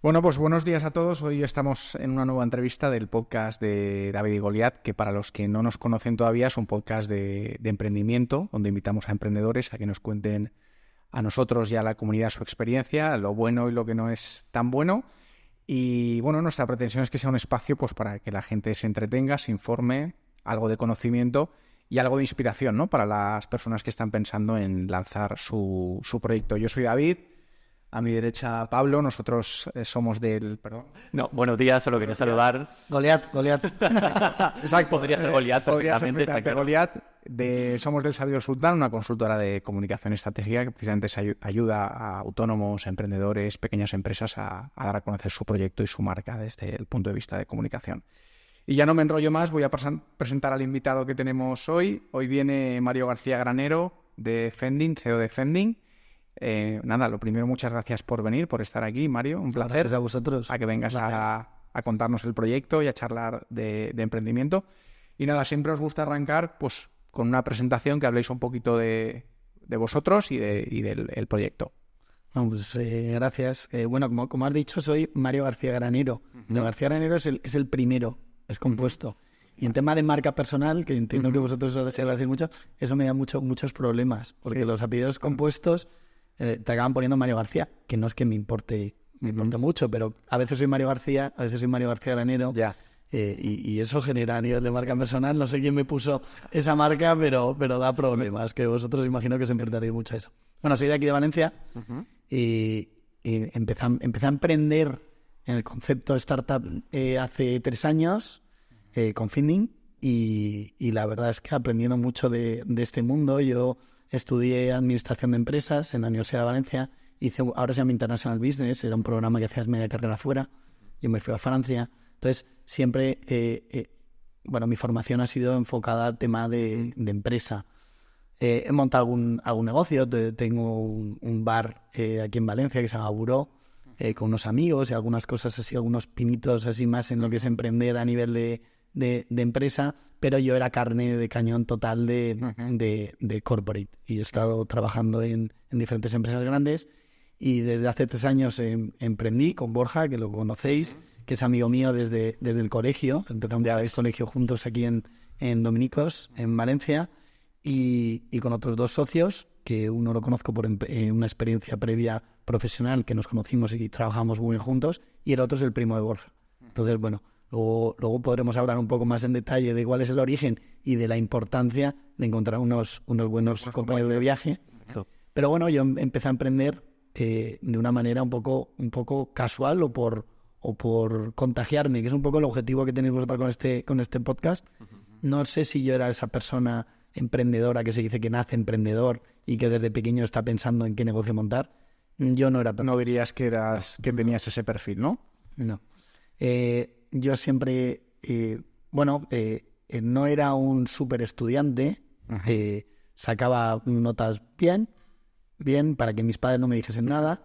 Bueno, pues buenos días a todos. Hoy estamos en una nueva entrevista del podcast de David y Goliat, que para los que no nos conocen todavía es un podcast de emprendimiento, donde invitamos a emprendedores a que nos cuenten a nosotros y a la comunidad su experiencia, lo bueno y lo que no es tan bueno. Y bueno, nuestra pretensión es que sea un espacio pues para que la gente se entretenga, se informe, algo de conocimiento y algo de inspiración, ¿no? Para las personas que están pensando en lanzar su proyecto. Yo soy David. A mi derecha, Pablo. Nosotros somos del... Perdón. No, buenos días, solo quería saludar. Goliat. Exacto. Podría ser Goliat perfectamente. Podría ser Goliat. Somos del Sabio Sultán, una consultora de comunicación estratégica que precisamente ayuda a autónomos, emprendedores, pequeñas empresas a dar a conocer su proyecto y su marca desde el punto de vista de comunicación. Y ya no me enrollo más, voy a presentar al invitado que tenemos hoy. Hoy viene Mario García Granero de Fending, CEO de Fending. Nada, lo primero, muchas gracias por venir, por estar aquí, Mario, un placer. Gracias a vosotros. A que vengas a contarnos el proyecto y a charlar de emprendimiento. Y nada, siempre os gusta arrancar pues con una presentación que habléis un poquito de vosotros y del proyecto. No, pues, gracias. Bueno, como has dicho, soy Mario García Granero. Mario García Granero es el primero, es compuesto. Y en tema de marca personal, que entiendo que vosotros os decir mucho, eso me da muchos problemas, porque los apellidos compuestos te acaban poniendo Mario García, que no es que me importe mucho, pero a veces soy Mario García, a veces soy Mario García Granero. Ya. Y eso genera a nivel de marca personal. No sé quién me puso esa marca, pero da problemas, que vosotros imagino que os enfrentaréis mucho a eso. Bueno, soy de aquí de Valencia y empecé a emprender en el concepto de startup hace 3 años con Fending y la verdad es que aprendiendo mucho de este mundo. Yo estudié Administración de Empresas en la Universidad de Valencia, ahora se llama International Business, era un programa que hacías media carrera fuera, yo me fui a Francia, entonces siempre, mi formación ha sido enfocada al tema de empresa. He montado algún negocio, tengo un bar aquí en Valencia que se llama Buró, con unos amigos y algunas cosas así, algunos pinitos así más en lo que es emprender a nivel de empresa, pero yo era carne de cañón total de corporate y he estado trabajando en diferentes empresas grandes y desde hace 3 años emprendí con Borja, que lo conocéis, que es amigo mío desde el colegio. Empezamos el colegio juntos aquí en Dominicos, en Valencia, y con otros 2 socios, que uno lo conozco por una experiencia previa profesional, que nos conocimos y trabajamos muy bien juntos, y el otro es el primo de Borja. Entonces, bueno, luego podremos hablar un poco más en detalle de cuál es el origen y de la importancia de encontrar unos buenos compañeros de viaje. Pero bueno, yo empecé a emprender de una manera un poco casual o por contagiarme, que es un poco el objetivo que tenéis vosotros con este podcast. No sé si yo era esa persona emprendedora que se dice que nace emprendedor y que desde pequeño está pensando en qué negocio montar. Yo no era tanto. No dirías que tenías ese perfil, ¿no? No. Yo siempre, no era un súper estudiante, sacaba notas bien, para que mis padres no me dijesen nada,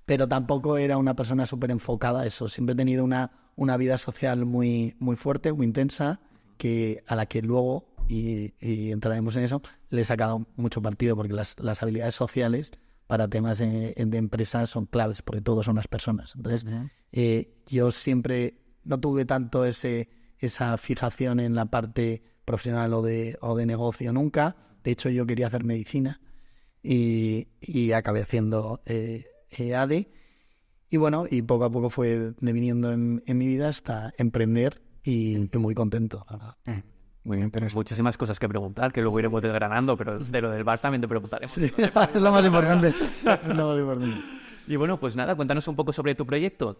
pero tampoco era una persona súper enfocada a eso. Siempre he tenido una vida social muy, muy fuerte, muy intensa, a la que luego, y entraremos en eso, le he sacado mucho partido, porque las habilidades sociales para temas de empresas son claves, porque todos son las personas. Entonces, yo siempre no tuve tanto esa fijación en la parte profesional o de negocio nunca. De hecho, yo quería hacer medicina y acabé haciendo ADE. Y bueno, y poco a poco fue deviniendo en mi vida hasta emprender y estoy muy contento, la verdad. Muy interesante. Muchísimas cosas que preguntar, que luego iremos desgranando, pero de lo del bar también te preguntaremos. Sí, es lo más importante. Y bueno, pues nada, cuéntanos un poco sobre tu proyecto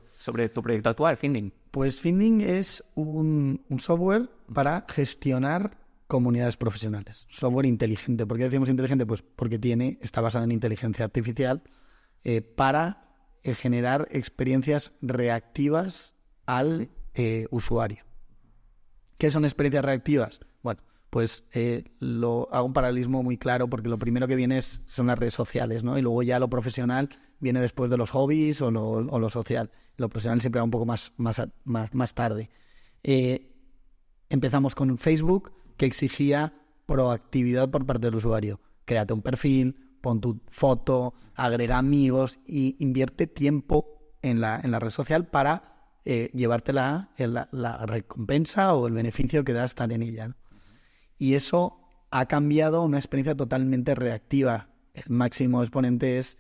actual, Fending. Pues Fending es un software para gestionar comunidades profesionales. Software inteligente. ¿Por qué decimos inteligente? Pues porque está basado en inteligencia artificial para generar experiencias reactivas al usuario. ¿Qué son experiencias reactivas? Bueno, pues hago un paralelismo muy claro, porque lo primero que viene son las redes sociales, ¿no? Y luego ya lo profesional viene después de los hobbies o lo social. Lo profesional siempre va un poco más tarde. Empezamos con Facebook, que exigía proactividad por parte del usuario. Créate un perfil, pon tu foto, agrega amigos y invierte tiempo en la red social para llevarte la recompensa o el beneficio que da estar en ella, ¿no? Y eso ha cambiado una experiencia totalmente reactiva. El máximo exponente es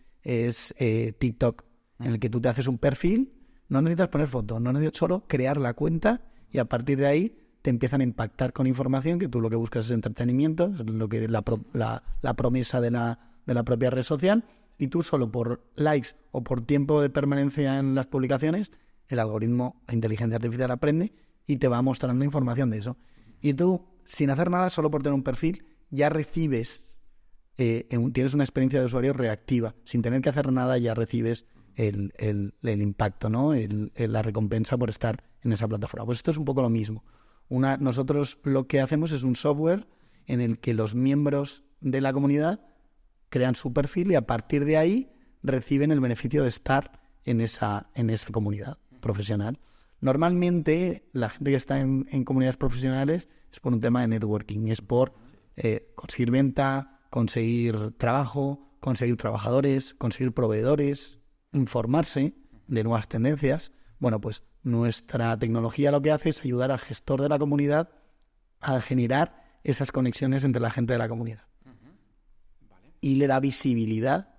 TikTok, en el que tú te haces un perfil, no necesitas poner fotos, no necesitas solo crear la cuenta y a partir de ahí te empiezan a impactar con información, que tú lo que buscas es entretenimiento, es lo que la promesa de la propia red social, y tú solo por likes o por tiempo de permanencia en las publicaciones, el algoritmo, la inteligencia artificial aprende y te va mostrando información de eso. Y tú, sin hacer nada, solo por tener un perfil, ya recibes, tienes una experiencia de usuario reactiva. Sin tener que hacer nada, ya recibes el impacto, ¿no? La recompensa por estar en esa plataforma. Pues esto es un poco lo mismo. Nosotros lo que hacemos es un software en el que los miembros de la comunidad crean su perfil y a partir de ahí reciben el beneficio de estar en esa comunidad profesional. Normalmente la gente que está en comunidades profesionales es por un tema de networking, es por conseguir venta, conseguir trabajo, conseguir trabajadores, conseguir proveedores, informarse de nuevas tendencias. Bueno, pues nuestra tecnología lo que hace es ayudar al gestor de la comunidad a generar esas conexiones entre la gente de la comunidad. Y le da visibilidad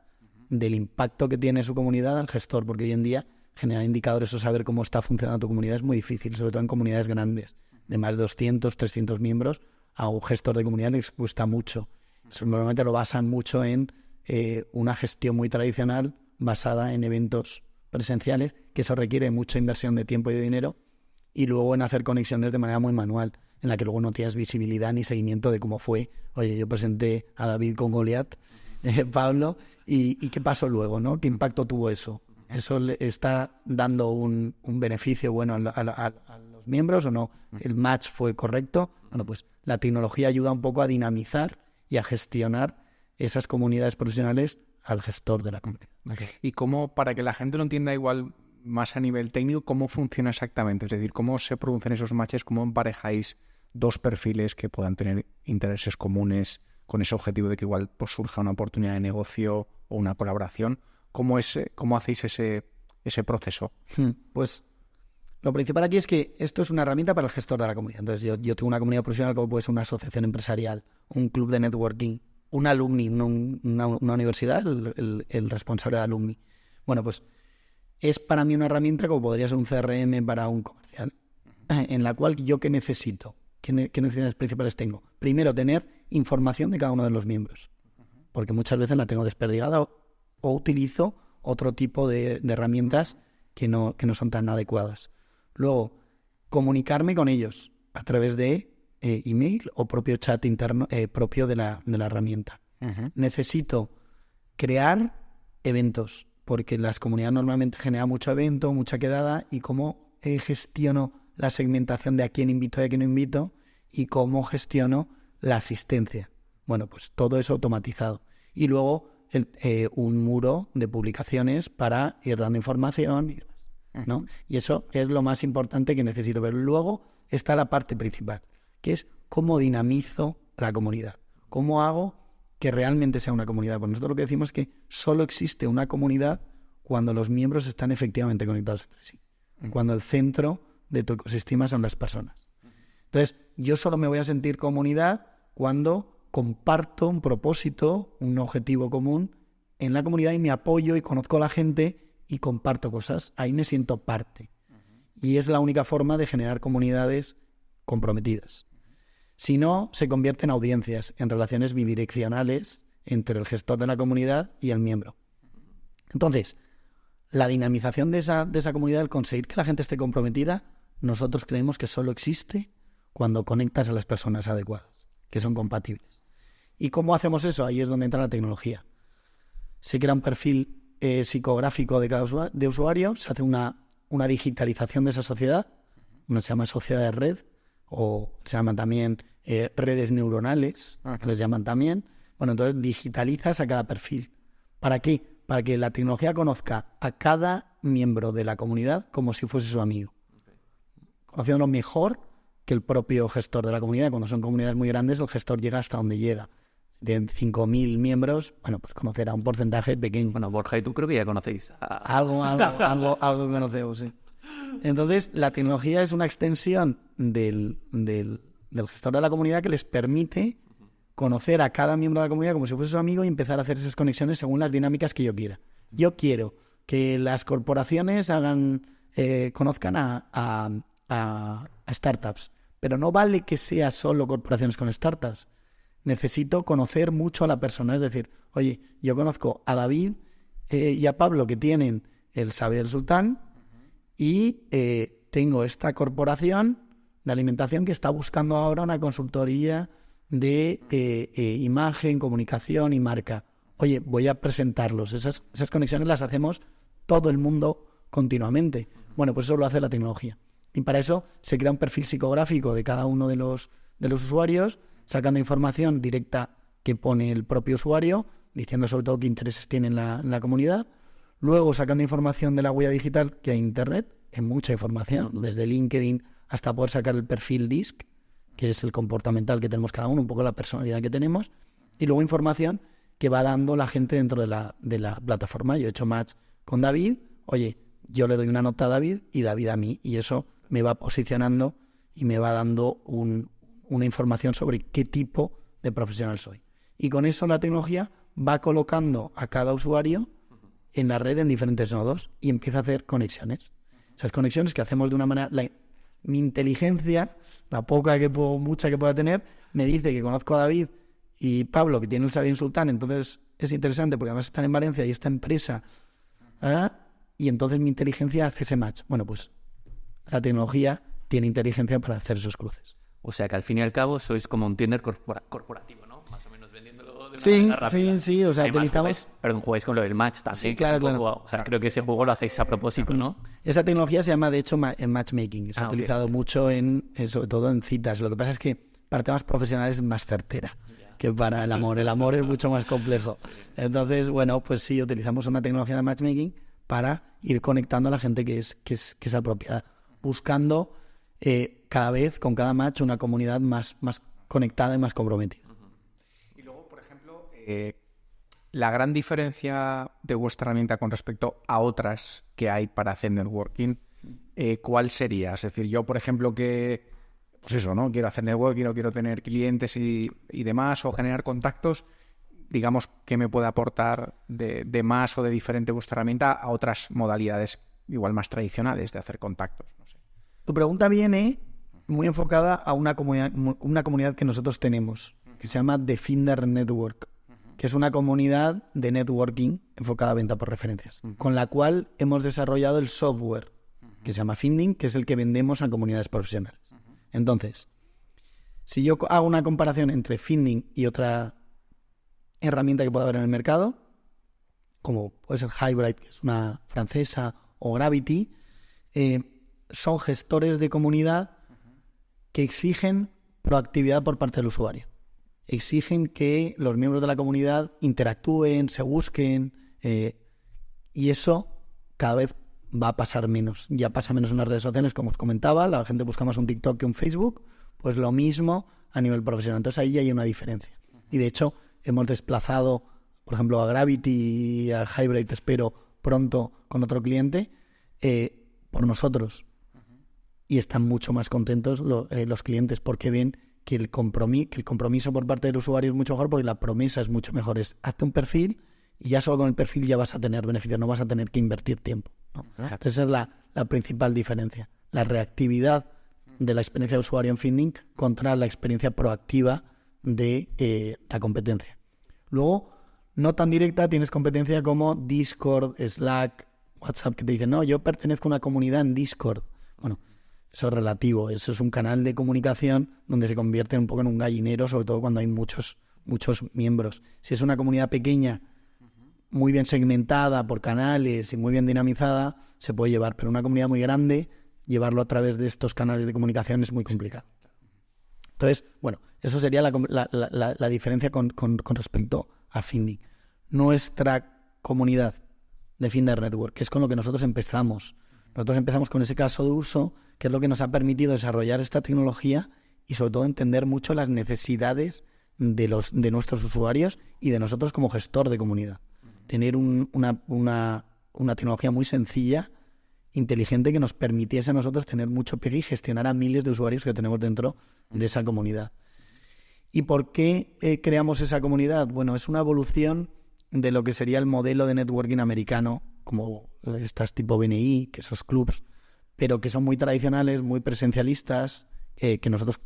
del impacto que tiene su comunidad al gestor, porque hoy en día generar indicadores o saber cómo está funcionando tu comunidad es muy difícil, sobre todo en comunidades grandes, de más de 200, 300 miembros. A un gestor de comunidad les cuesta mucho. Normalmente lo basan mucho en una gestión muy tradicional basada en eventos presenciales, que eso requiere mucha inversión de tiempo y de dinero, y luego en hacer conexiones de manera muy manual, en la que luego no tienes visibilidad ni seguimiento de cómo fue. Oye, yo presenté a David con Goliat, Pablo, y ¿qué pasó luego, no? ¿Qué impacto tuvo eso? ¿Eso le está dando un beneficio bueno a los miembros o no? ¿El match fue correcto? Bueno, pues la tecnología ayuda un poco a dinamizar y a gestionar esas comunidades profesionales al gestor de la comunidad. Okay. Y cómo, para que la gente lo entienda igual más a nivel técnico, ¿cómo funciona exactamente? Es decir, ¿cómo se producen esos matches? ¿Cómo emparejáis dos perfiles que puedan tener intereses comunes con ese objetivo de que igual pues, surja una oportunidad de negocio o una colaboración? ¿Cómo hacéis ese proceso? Pues lo principal aquí es que esto es una herramienta para el gestor de la comunidad. Entonces yo tengo una comunidad profesional como puede ser una asociación empresarial, un club de networking, un alumni, una universidad, el responsable de alumni. Bueno, pues es para mí una herramienta como podría ser un CRM para un comercial, en la cual yo ¿qué necesito? ¿Qué necesidades principales tengo? Primero, tener información de cada uno de los miembros, porque muchas veces la tengo desperdigada o utilizo otro tipo de herramientas que no son tan adecuadas. Luego, comunicarme con ellos a través de email o propio chat interno propio de la herramienta. Necesito crear eventos, porque las comunidades normalmente generan mucho evento, mucha quedada, y cómo gestiono la segmentación de a quién invito y a quién no invito, y cómo gestiono la asistencia. Bueno, pues todo eso automatizado. Y luego un muro de publicaciones para ir dando información y demás, ¿no? Y eso es lo más importante que necesito ver. Luego está la parte principal, que es cómo dinamizo la comunidad. ¿Cómo hago que realmente sea una comunidad? Pues nosotros lo que decimos es que solo existe una comunidad cuando los miembros están efectivamente conectados entre sí. Cuando el centro de tu ecosistema son las personas. Entonces, yo solo me voy a sentir comunidad cuando comparto un propósito, un objetivo común en la comunidad y me apoyo y conozco a la gente y comparto cosas. Ahí me siento parte. Y es la única forma de generar comunidades comprometidas. Si no, se convierte en audiencias, en relaciones bidireccionales entre el gestor de la comunidad y el miembro. Entonces, la dinamización de esa comunidad, el conseguir que la gente esté comprometida, nosotros creemos que solo existe cuando conectas a las personas adecuadas, que son compatibles. ¿Y cómo hacemos eso? Ahí es donde entra la tecnología. Se crea un perfil psicográfico de cada usuario, se hace una digitalización de esa sociedad, se llama sociedad de red, o se llaman también redes neuronales, que les llaman también. Bueno, entonces digitalizas a cada perfil. ¿Para qué? Para que la tecnología conozca a cada miembro de la comunidad como si fuese su amigo. Conociéndolo mejor que el propio gestor de la comunidad. Cuando son comunidades muy grandes, el gestor llega hasta donde llega. de 5.000 miembros, bueno, pues conocerá un porcentaje pequeño. Bueno, Borja y tú creo que ya conocéis. Algo que conocemos, sí. Entonces, la tecnología es una extensión del gestor de la comunidad que les permite conocer a cada miembro de la comunidad como si fuese su amigo y empezar a hacer esas conexiones según las dinámicas que yo quiera. Yo quiero que las corporaciones conozcan a startups, pero no vale que sea solo corporaciones con startups. Necesito conocer mucho a la persona, es decir, oye, yo conozco a David y a Pablo que tienen el Sabi del Sultán y tengo esta corporación de alimentación que está buscando ahora una consultoría de imagen, comunicación y marca. Oye, voy a presentarlos. Esas conexiones las hacemos todo el mundo continuamente. Bueno, pues eso lo hace la tecnología. Y para eso se crea un perfil psicográfico de cada uno de los usuarios, sacando información directa que pone el propio usuario, diciendo sobre todo qué intereses tiene en la comunidad. Luego sacando información de la huella digital que hay en Internet, hay mucha información, desde LinkedIn hasta poder sacar el perfil DISC, que es el comportamental que tenemos cada uno, un poco la personalidad que tenemos, y luego información que va dando la gente dentro de la plataforma. Yo he hecho match con David, oye, yo le doy una nota a David y David a mí, y eso me va posicionando y me va dando una información sobre qué tipo de profesional soy. Y con eso la tecnología va colocando a cada usuario en la red en diferentes nodos y empieza a hacer conexiones. Esas conexiones que hacemos de una manera... Mi inteligencia, la mucha que pueda tener, me dice que conozco a David y Pablo, que tiene el Sabi Sultán, entonces es interesante porque además están en Valencia y esta empresa, y entonces mi inteligencia hace ese match. Bueno, pues la tecnología tiene inteligencia para hacer esos cruces. O sea que al fin y al cabo sois como un Tinder corporativo, ¿no? Más o menos vendiéndolo de una Sí, manera rápida. sí, o sea, utilizamos... Jugáis con lo del match también. Sí, claro, claro. O sea, creo que ese juego lo hacéis a propósito, ¿no? Esa tecnología se llama, de hecho, matchmaking. Se ha utilizado mucho sobre todo en citas. Lo que pasa es que para temas profesionales es más certera que para el amor. El amor es mucho más complejo. Entonces, bueno, pues sí, utilizamos una tecnología de matchmaking para ir conectando a la gente que es apropiada, buscando cada vez, con cada match, una comunidad más conectada y más comprometida. Y luego, por ejemplo, la gran diferencia de vuestra herramienta con respecto a otras que hay para hacer networking, ¿cuál sería? Es decir, yo, por ejemplo, pues eso, ¿no? Quiero hacer networking, o quiero tener clientes y demás, o generar contactos, digamos, ¿qué me puede aportar de más o de diferente vuestra herramienta a otras modalidades igual más tradicionales de hacer contactos? No sé. Tu pregunta viene muy enfocada a una comunidad que nosotros tenemos, que se llama The Finder Network, que es una comunidad de networking enfocada a venta por referencias, con la cual hemos desarrollado el software que se llama Finding, que es el que vendemos a comunidades profesionales. Entonces, si yo hago una comparación entre Finding y otra herramienta que pueda haber en el mercado, como puede ser Hybrid, que es una francesa, o Gravity, son gestores de comunidad que exigen proactividad por parte del usuario. Exigen que los miembros de la comunidad interactúen, se busquen, y eso cada vez va a pasar menos. Ya pasa menos en las redes sociales, como os comentaba, la gente busca más un TikTok que un Facebook, pues lo mismo a nivel profesional. Entonces ahí ya hay una diferencia. Y de hecho hemos desplazado, por ejemplo, a Gravity y a Hybrid, espero pronto con otro cliente, por nosotros. Y están mucho más contentos los clientes porque ven que el compromiso por parte del usuario es mucho mejor, porque la promesa es mucho mejor. Es hazte un perfil y ya solo con el perfil ya vas a tener beneficios, no vas a tener que invertir tiempo, ¿no? Entonces esa es la principal diferencia. La reactividad de la experiencia de usuario en Finding contra la experiencia proactiva de la competencia. Luego, no tan directa, tienes competencia como Discord, Slack, WhatsApp, que te dicen, no, yo pertenezco a una comunidad en Discord. Bueno, eso es relativo, eso es un canal de comunicación donde se convierte un poco en un gallinero, sobre todo cuando hay muchos miembros. Si es una comunidad pequeña, muy bien segmentada por canales y muy bien dinamizada, se puede llevar, pero una comunidad muy grande, llevarlo a través de estos canales de comunicación es muy complicado. Entonces, bueno, eso sería la diferencia con respecto a Finding. Nuestra comunidad de Finder Network, que es con lo que nosotros empezamos. Nosotros empezamos con ese caso de uso, que es lo que nos ha permitido desarrollar esta tecnología y sobre todo entender mucho las necesidades de nuestros usuarios y de nosotros como gestor de comunidad. Tener una tecnología muy sencilla, inteligente, que nos permitiese a nosotros tener mucho pegue y gestionar a miles de usuarios que tenemos dentro de esa comunidad. ¿Y por qué creamos esa comunidad? Bueno, es una evolución de lo que sería el modelo de networking americano, como estas tipo BNI, que esos clubs, pero que son muy tradicionales, muy presencialistas, que nosotros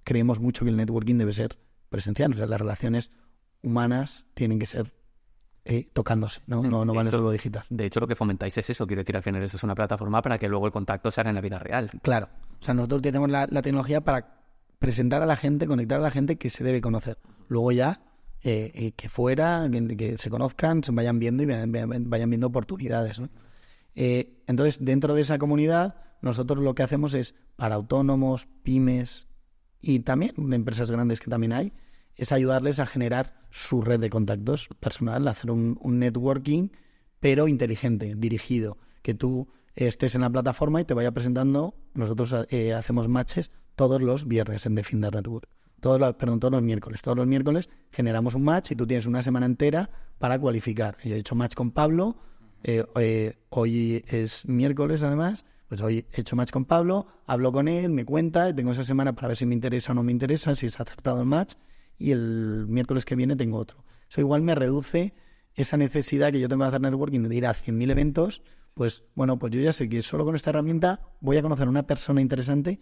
creemos mucho que el networking debe ser presencial. O sea, las relaciones humanas tienen que ser tocándose, no vale solo digital. De hecho, lo que fomentáis es eso. Quiero decir, al final eso es una plataforma para que luego el contacto se haga en la vida real. Claro. O sea, nosotros tenemos la tecnología para presentar a la gente, conectar a la gente que se debe conocer. Luego ya, que fuera, que se conozcan, se vayan viendo y vayan viendo oportunidades, ¿no? Entonces, dentro de esa comunidad, nosotros lo que hacemos es, para autónomos, pymes y también empresas grandes que también hay, es ayudarles a generar su red de contactos personal, hacer un networking, pero inteligente, dirigido, que tú estés en la plataforma y te vaya presentando. Nosotros hacemos matches todos los viernes en The Finder Network. Todos los miércoles. Todos los miércoles generamos un match y tú tienes una semana entera para cualificar. Yo he hecho match con Pablo, hoy es miércoles además, pues hoy he hecho match con Pablo, hablo con él, me cuenta, y tengo esa semana para ver si me interesa o no me interesa, si se ha acertado el match, y el miércoles que viene tengo otro. Eso igual me reduce esa necesidad que yo tengo de hacer networking, de ir a 100.000 eventos. Pues bueno, pues yo ya sé que solo con esta herramienta voy a conocer a una persona interesante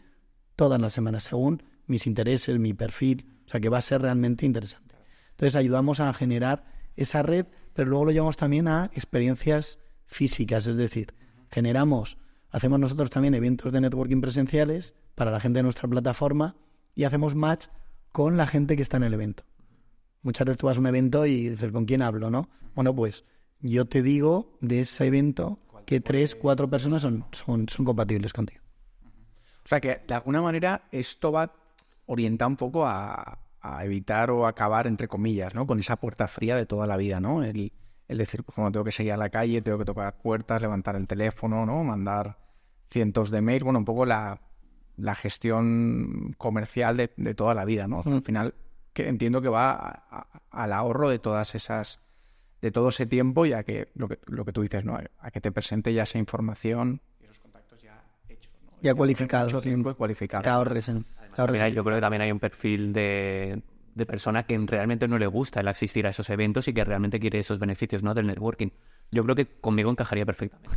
todas las semanas, según mis intereses, mi perfil, o sea que va a ser realmente interesante. Entonces ayudamos a generar esa red, pero luego lo llevamos también a experiencias físicas, es decir, hacemos nosotros también eventos de networking presenciales para la gente de nuestra plataforma y hacemos match con la gente que está en el evento. Muchas veces tú vas a un evento y dices, ¿con quién hablo, no? Bueno, pues yo te digo de ese evento que 3-4 personas son compatibles contigo. O sea que, de alguna manera, esto va orientado un poco a evitar o acabar, entre comillas, ¿no? Con esa puerta fría de toda la vida, ¿no? El decir, pues cuando tengo que seguir a la calle, tengo que tocar puertas, levantar el teléfono, ¿no? Mandar cientos de mails. Bueno, un poco la gestión comercial de toda la vida, ¿no? Al final, que entiendo que va al ahorro de todas esas... de todo ese tiempo, ya que lo que tú dices, ¿no? A que te presente ya esa información y esos contactos ya hechos, ¿no? Ya cualificados. Mucho tiempo cualificados. Que ahorres. Yo creo que también hay un perfil de persona que realmente no le gusta el asistir a esos eventos y que realmente quiere esos beneficios, ¿no? Del networking. Yo creo que conmigo encajaría perfectamente.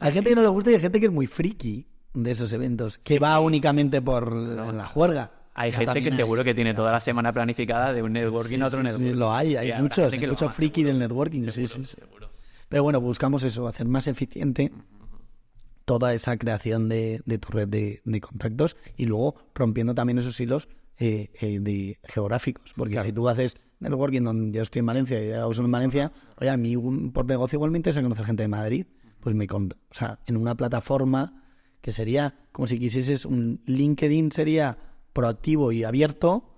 Hay gente que no le gusta y hay gente que es muy friki de esos eventos, que va únicamente por la juerga. Hay gente que seguro que tiene toda la semana planificada de un networking a otro networking. Sí, lo hay muchos friki del networking. Seguro. Pero bueno, buscamos eso, hacer más eficiente toda esa creación de tu red de contactos y luego rompiendo también esos hilos geográficos. Porque si tú haces networking donde yo estoy en Valencia y yo uso en Valencia, oye, a mí por negocio igual me interesa conocer gente de Madrid, pues en una plataforma que sería como si quisieses un LinkedIn, sería proactivo y abierto.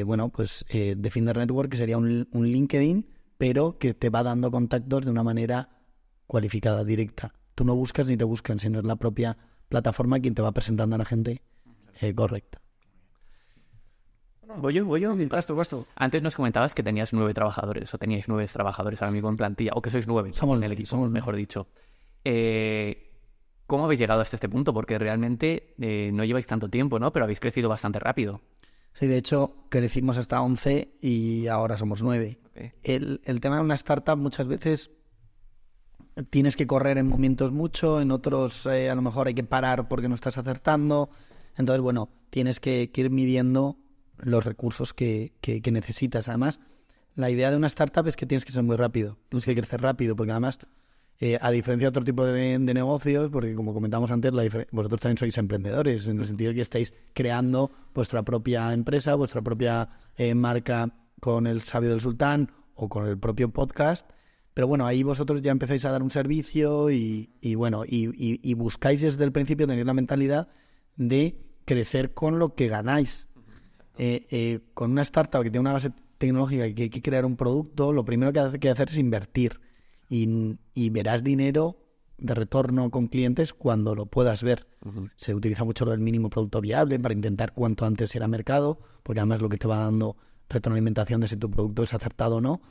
Bueno, pues The Finder Network, que sería un LinkedIn, pero que te va dando contactos de una manera cualificada, directa. Tú no buscas ni te buscan, sino es la propia plataforma quien te va presentando a la gente correcta. Voy yo. Vas tú. Antes nos comentabas que tenías 9 trabajadores, o teníais 9 trabajadores ahora mismo en plantilla, o que sois 9 en el equipo, mejor dicho. ¿Cómo habéis llegado hasta este punto? Porque realmente no lleváis tanto tiempo, ¿no? Pero habéis crecido bastante rápido. Sí, de hecho, crecimos hasta 11 y ahora somos 9. Okay. El tema de una startup muchas veces tienes que correr en momentos mucho, en otros a lo mejor hay que parar porque no estás acertando. Entonces, bueno, tienes que ir midiendo los recursos que necesitas. Además, la idea de una startup es que tienes que ser muy rápido, tienes que crecer rápido, porque además, a diferencia de otro tipo de negocios, porque como comentamos antes, vosotros también sois emprendedores, en el sentido de que estáis creando vuestra propia empresa, vuestra propia marca con el Sabio del Sultán o con el propio podcast. Pero bueno, ahí vosotros ya empezáis a dar un servicio y buscáis desde el principio tener la mentalidad de crecer con lo que ganáis. Con una startup que tiene una base tecnológica y que hay que crear un producto, lo primero que hay que hacer es invertir y verás dinero de retorno con clientes cuando lo puedas ver. Se utiliza mucho lo del mínimo producto viable para intentar cuanto antes ir al mercado, porque además lo que te va dando retroalimentación de si tu producto es acertado o no.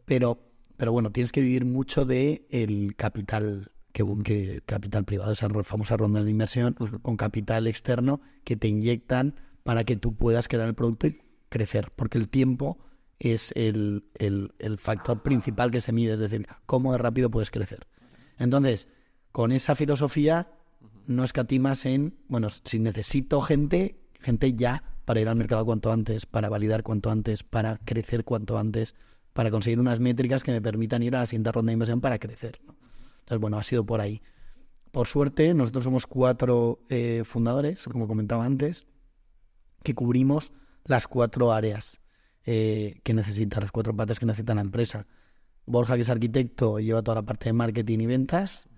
Pero bueno, tienes que vivir mucho de el capital capital privado, esas famosas rondas de inversión con capital externo que te inyectan para que tú puedas crear el producto y crecer, porque el tiempo es el factor principal que se mide, es decir, cómo de rápido puedes crecer. Entonces, con esa filosofía no escatimas en, bueno, si necesito gente ya para ir al mercado cuanto antes, para validar cuanto antes, para crecer cuanto antes, para conseguir unas métricas que me permitan ir a la siguiente ronda de inversión para crecer, ¿no? Entonces, bueno, ha sido por ahí. Por suerte, nosotros somos 4 fundadores, como comentaba antes, que cubrimos las 4 áreas que necesita, las 4 patas que necesita la empresa. Borja, que es arquitecto, lleva toda la parte de marketing y ventas.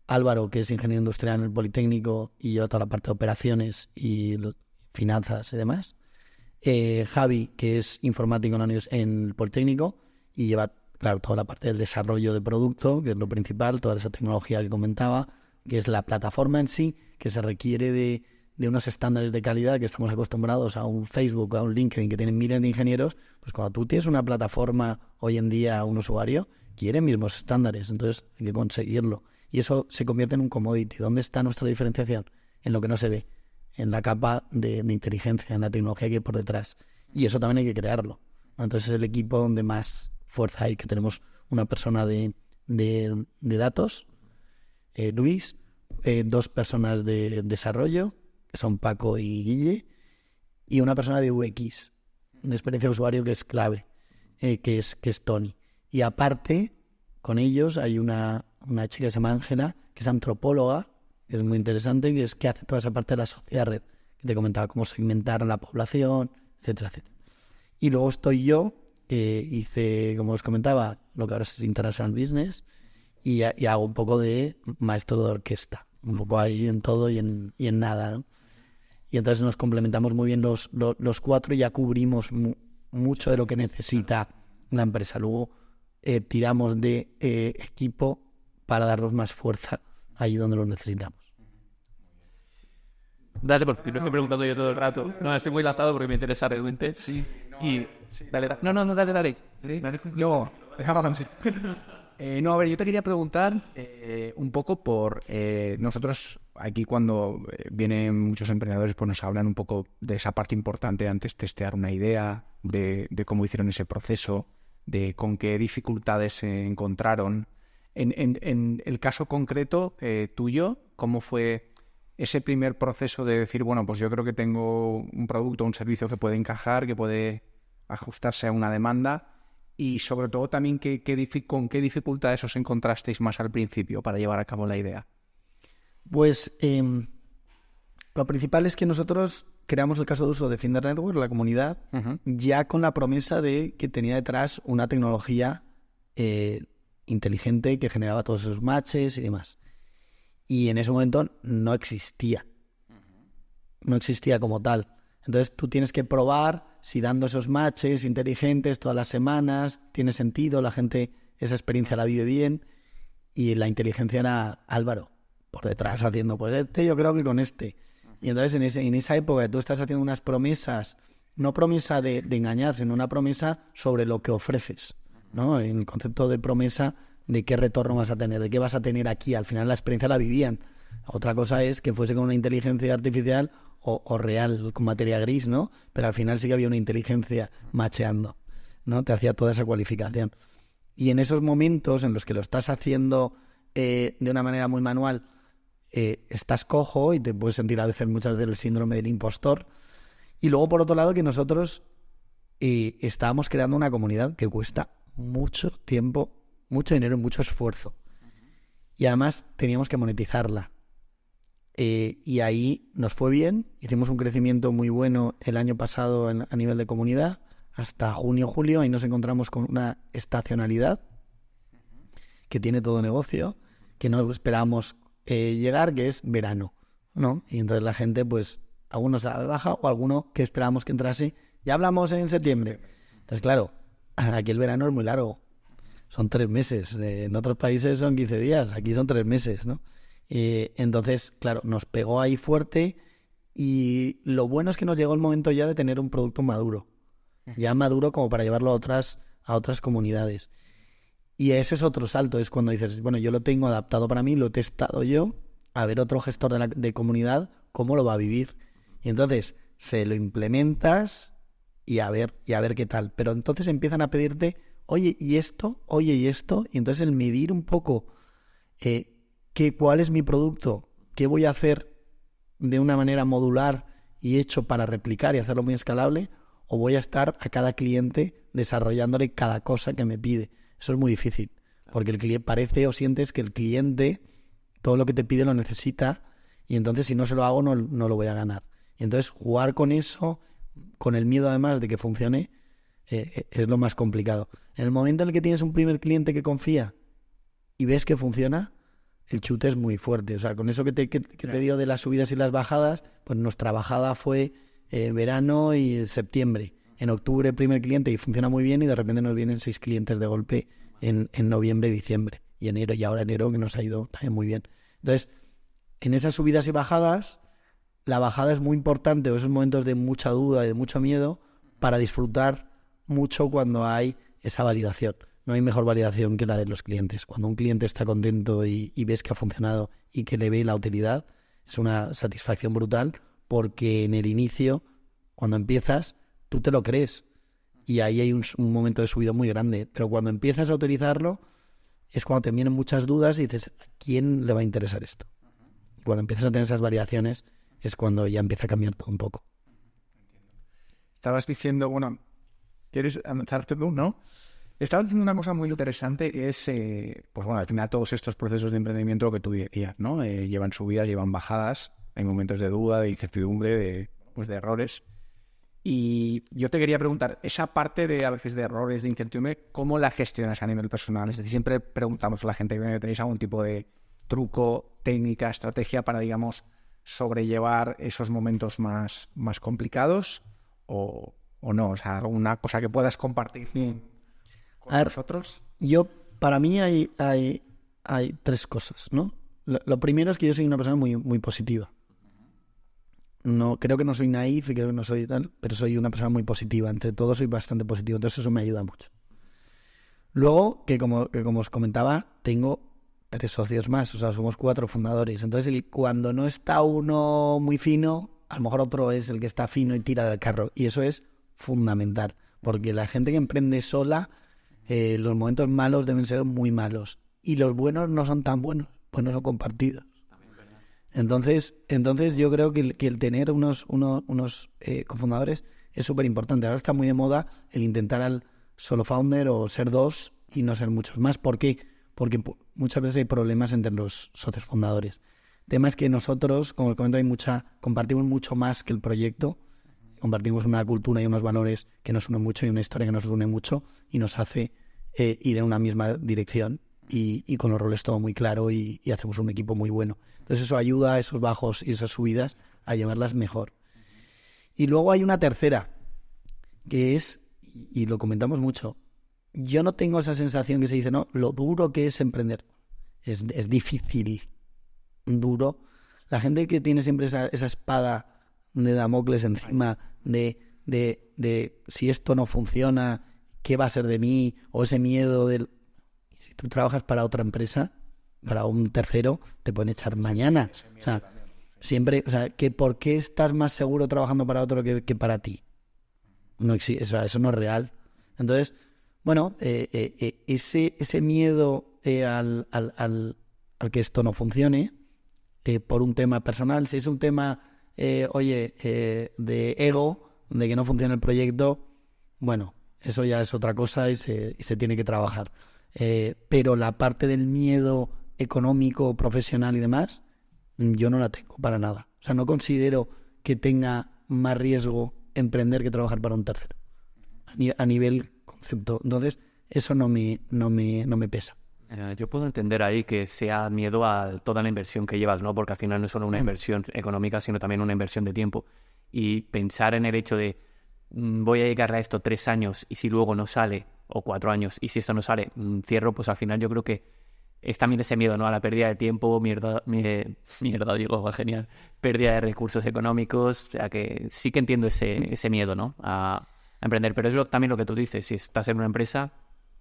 Álvaro, que es ingeniero industrial en el Politécnico y lleva toda la parte de operaciones y finanzas y demás. Javi, que es informático en el Politécnico y lleva, claro, toda la parte del desarrollo de producto, que es lo principal, toda esa tecnología que comentaba, que es la plataforma en sí, que se requiere de unos estándares de calidad que estamos acostumbrados a un Facebook, a un LinkedIn que tienen miles de ingenieros. Pues cuando tú tienes una plataforma hoy en día, un usuario quiere mismos estándares, entonces hay que conseguirlo. Y eso se convierte en un commodity. ¿Dónde está nuestra diferenciación? En lo que no se ve, en la capa de inteligencia, en la tecnología que hay por detrás. Y eso también hay que crearlo. Entonces es el equipo donde más fuerza hay, que tenemos una persona de datos, Luis, 2 personas de desarrollo, que son Paco y Guille, y una persona de UX, de experiencia de usuario, que es clave, que es Tony. Y aparte, con ellos hay una chica que se llama Ángela, que es antropóloga, que es muy interesante, que hace toda esa parte de la sociedad red, que te comentaba cómo segmentar a la población, etcétera, etcétera. Y luego estoy yo, que hice, como os comentaba, lo que ahora es International Business, y hago un poco de maestro de orquesta, un poco ahí en todo y en nada, ¿no? Y entonces nos complementamos muy bien los 4 y ya cubrimos mucho de lo que necesita la empresa. Luego tiramos de equipo para darnos más fuerza ahí donde lo necesitamos. Dale, porque no estoy preguntando yo todo el rato. No, estoy muy lanzado porque me interesa realmente. Sí. Dale. No, dale. ¿Sí? Luego, no, a ver, yo te quería preguntar un poco por... nosotros aquí cuando vienen muchos emprendedores pues nos hablan un poco de esa parte importante antes, testear una idea, de cómo hicieron ese proceso, de con qué dificultades se encontraron. En el caso concreto tuyo, ¿cómo fue ese primer proceso de decir, bueno, pues yo creo que tengo un producto, un servicio que puede encajar, que puede ajustarse a una demanda? Y sobre todo también, ¿con qué dificultades os encontrasteis más al principio para llevar a cabo la idea? Pues lo principal es que nosotros creamos el caso de uso de Finder Network, la comunidad, ya con la promesa de que tenía detrás una tecnología inteligente que generaba todos esos matches y demás. Y en ese momento no existía. No existía como tal. Entonces tú tienes que probar si dando esos matches inteligentes todas las semanas tiene sentido, la gente esa experiencia la vive bien, y la inteligencia era Álvaro por detrás haciendo, pues yo creo que con este. Y entonces en esa época tú estás haciendo unas promesas, no promesa de engañar, sino una promesa sobre lo que ofreces, ¿no? En el concepto de promesa de qué retorno vas a tener, de qué vas a tener aquí. Al final la experiencia la vivían. Otra cosa es que fuese con una inteligencia artificial o real, con materia gris, ¿no? Pero al final sí que había una inteligencia macheando, ¿no? Te hacía toda esa cualificación. Y en esos momentos en los que lo estás haciendo de una manera muy manual, estás cojo y te puedes sentir a veces muchas veces el síndrome del impostor. Y luego, por otro lado, que nosotros estábamos creando una comunidad que cuesta mucho tiempo, mucho dinero y mucho esfuerzo. Y además teníamos que monetizarla. Y ahí nos fue bien, hicimos un crecimiento muy bueno el año pasado a nivel de comunidad, hasta junio, julio, ahí nos encontramos con una estacionalidad que tiene todo negocio, que no esperábamos llegar, que es verano, ¿no? Y entonces la gente, pues, algunos se baja o alguno que esperábamos que entrase, ya hablamos en septiembre. Entonces, claro, aquí el verano es muy largo. son 3 meses. En otros países son 15 días, aquí son 3 meses, ¿no? Entonces, claro, nos pegó ahí fuerte y lo bueno es que nos llegó el momento ya de tener un producto maduro. Ya maduro como para llevarlo a otras comunidades. Y ese es otro salto, es cuando dices, bueno, yo lo tengo adaptado para mí, lo he testado yo, a ver otro gestor de comunidad cómo lo va a vivir. Y entonces se lo implementas y a ver qué tal. Pero entonces empiezan a pedirte, oye, ¿y esto? Oye, ¿y esto? Y entonces el medir un poco cuál es mi producto, qué voy a hacer de una manera modular y hecho para replicar y hacerlo muy escalable, o voy a estar a cada cliente desarrollándole cada cosa que me pide. Eso es muy difícil, porque el cliente parece o sientes que el cliente todo lo que te pide lo necesita y entonces si no se lo hago no lo voy a ganar. Y entonces jugar con eso, con el miedo además de que funcione, es lo más complicado. En el momento en el que tienes un primer cliente que confía y ves que funciona, el chute es muy fuerte. O sea, con eso que te digo de las subidas y las bajadas, pues nuestra bajada fue verano y septiembre. En octubre primer cliente y funciona muy bien y de repente nos vienen 6 clientes de golpe en noviembre y diciembre. Y enero, y ahora enero que nos ha ido también muy bien. Entonces, en esas subidas y bajadas, la bajada es muy importante, o esos momentos de mucha duda y de mucho miedo, para disfrutar mucho cuando hay esa validación. No hay mejor validación que la de los clientes. Cuando un cliente está contento y ves que ha funcionado y que le ve la utilidad, es una satisfacción brutal, porque en el inicio, cuando empiezas, tú te lo crees y ahí hay un momento de subida muy grande, pero cuando empiezas a utilizarlo es cuando te vienen muchas dudas y dices, ¿a quién le va a interesar esto? Cuando empiezas a tener esas variaciones es cuando ya empieza a cambiar todo un poco. Estabas diciendo, bueno, ¿quieres avanzarte tú, no? Estabas diciendo una cosa muy interesante que es, pues bueno, al final todos estos procesos de emprendimiento, lo que tú decías, ¿no? Llevan subidas, llevan bajadas, hay momentos de duda, de incertidumbre, de errores. Y yo te quería preguntar, esa parte a veces de errores, de incertidumbre, ¿cómo la gestionas a nivel personal? Es decir, siempre preguntamos a la gente que tenéis algún tipo de truco, técnica, estrategia para, digamos, sobrellevar esos momentos más complicados o no. O sea, alguna cosa que puedas compartir con nosotros. Para mí hay 3 cosas, ¿no? Lo primero es que yo soy una persona muy, muy positiva. No, creo que no soy naif y creo que no soy tal, pero soy una persona muy positiva. Entre todos soy bastante positivo, entonces eso me ayuda mucho. Luego, que como os comentaba, tengo 3 socios más, o sea, somos 4 fundadores. Entonces, cuando no está uno muy fino, a lo mejor otro es el que está fino y tira del carro. Y eso es fundamental, porque la gente que emprende sola, los momentos malos deben ser muy malos. Y los buenos no son tan buenos, pues no son compartidos. Entonces yo creo que el tener unos cofundadores es súper importante. Ahora está muy de moda el intentar al solo founder o ser 2 y no ser muchos más. ¿Por qué? Porque muchas veces hay problemas entre los socios fundadores. El tema es que nosotros, como os comento, compartimos mucho más que el proyecto. Compartimos una cultura y unos valores que nos unen mucho y una historia que nos une mucho y nos hace ir en una misma dirección y con los roles todo muy claro y hacemos un equipo muy bueno. Entonces eso ayuda a esos bajos y esas subidas a llevarlas mejor. Y luego hay una tercera, que es, y lo comentamos mucho, yo no tengo esa sensación que se dice, no, lo duro que es emprender. Es difícil, duro. La gente que tiene siempre esa espada de Damocles encima de si esto no funciona, ¿qué va a ser de mí? O ese miedo del... Si tú trabajas para otra empresa, para un tercero, te pueden echar mañana. O sea, siempre, o sea, ¿por qué estás más seguro trabajando para otro que para ti? No existe, o sea, eso no es real. Entonces, bueno, ese miedo al que esto no funcione, por un tema personal, si es un tema, de ego, de que no funcione el proyecto, bueno, eso ya es otra cosa y se tiene que trabajar. Pero la parte del miedo económico, profesional y demás, yo no la tengo para nada. O sea, no considero que tenga más riesgo emprender que trabajar para un tercero a nivel concepto. Entonces, eso no me pesa. Yo puedo entender ahí que sea miedo a toda la inversión que llevas, ¿no? Porque al final no es solo una inversión económica, sino también una inversión de tiempo. Y pensar en el hecho de voy a llegar a esto 3 años y si luego no sale, o 4 años, y si esto no sale, cierro, pues al final yo creo que es también ese miedo, ¿no? A la pérdida de tiempo, digo, genial, pérdida de recursos económicos, o sea que sí que entiendo ese miedo, ¿no? A emprender, pero es también lo que tú dices, si estás en una empresa,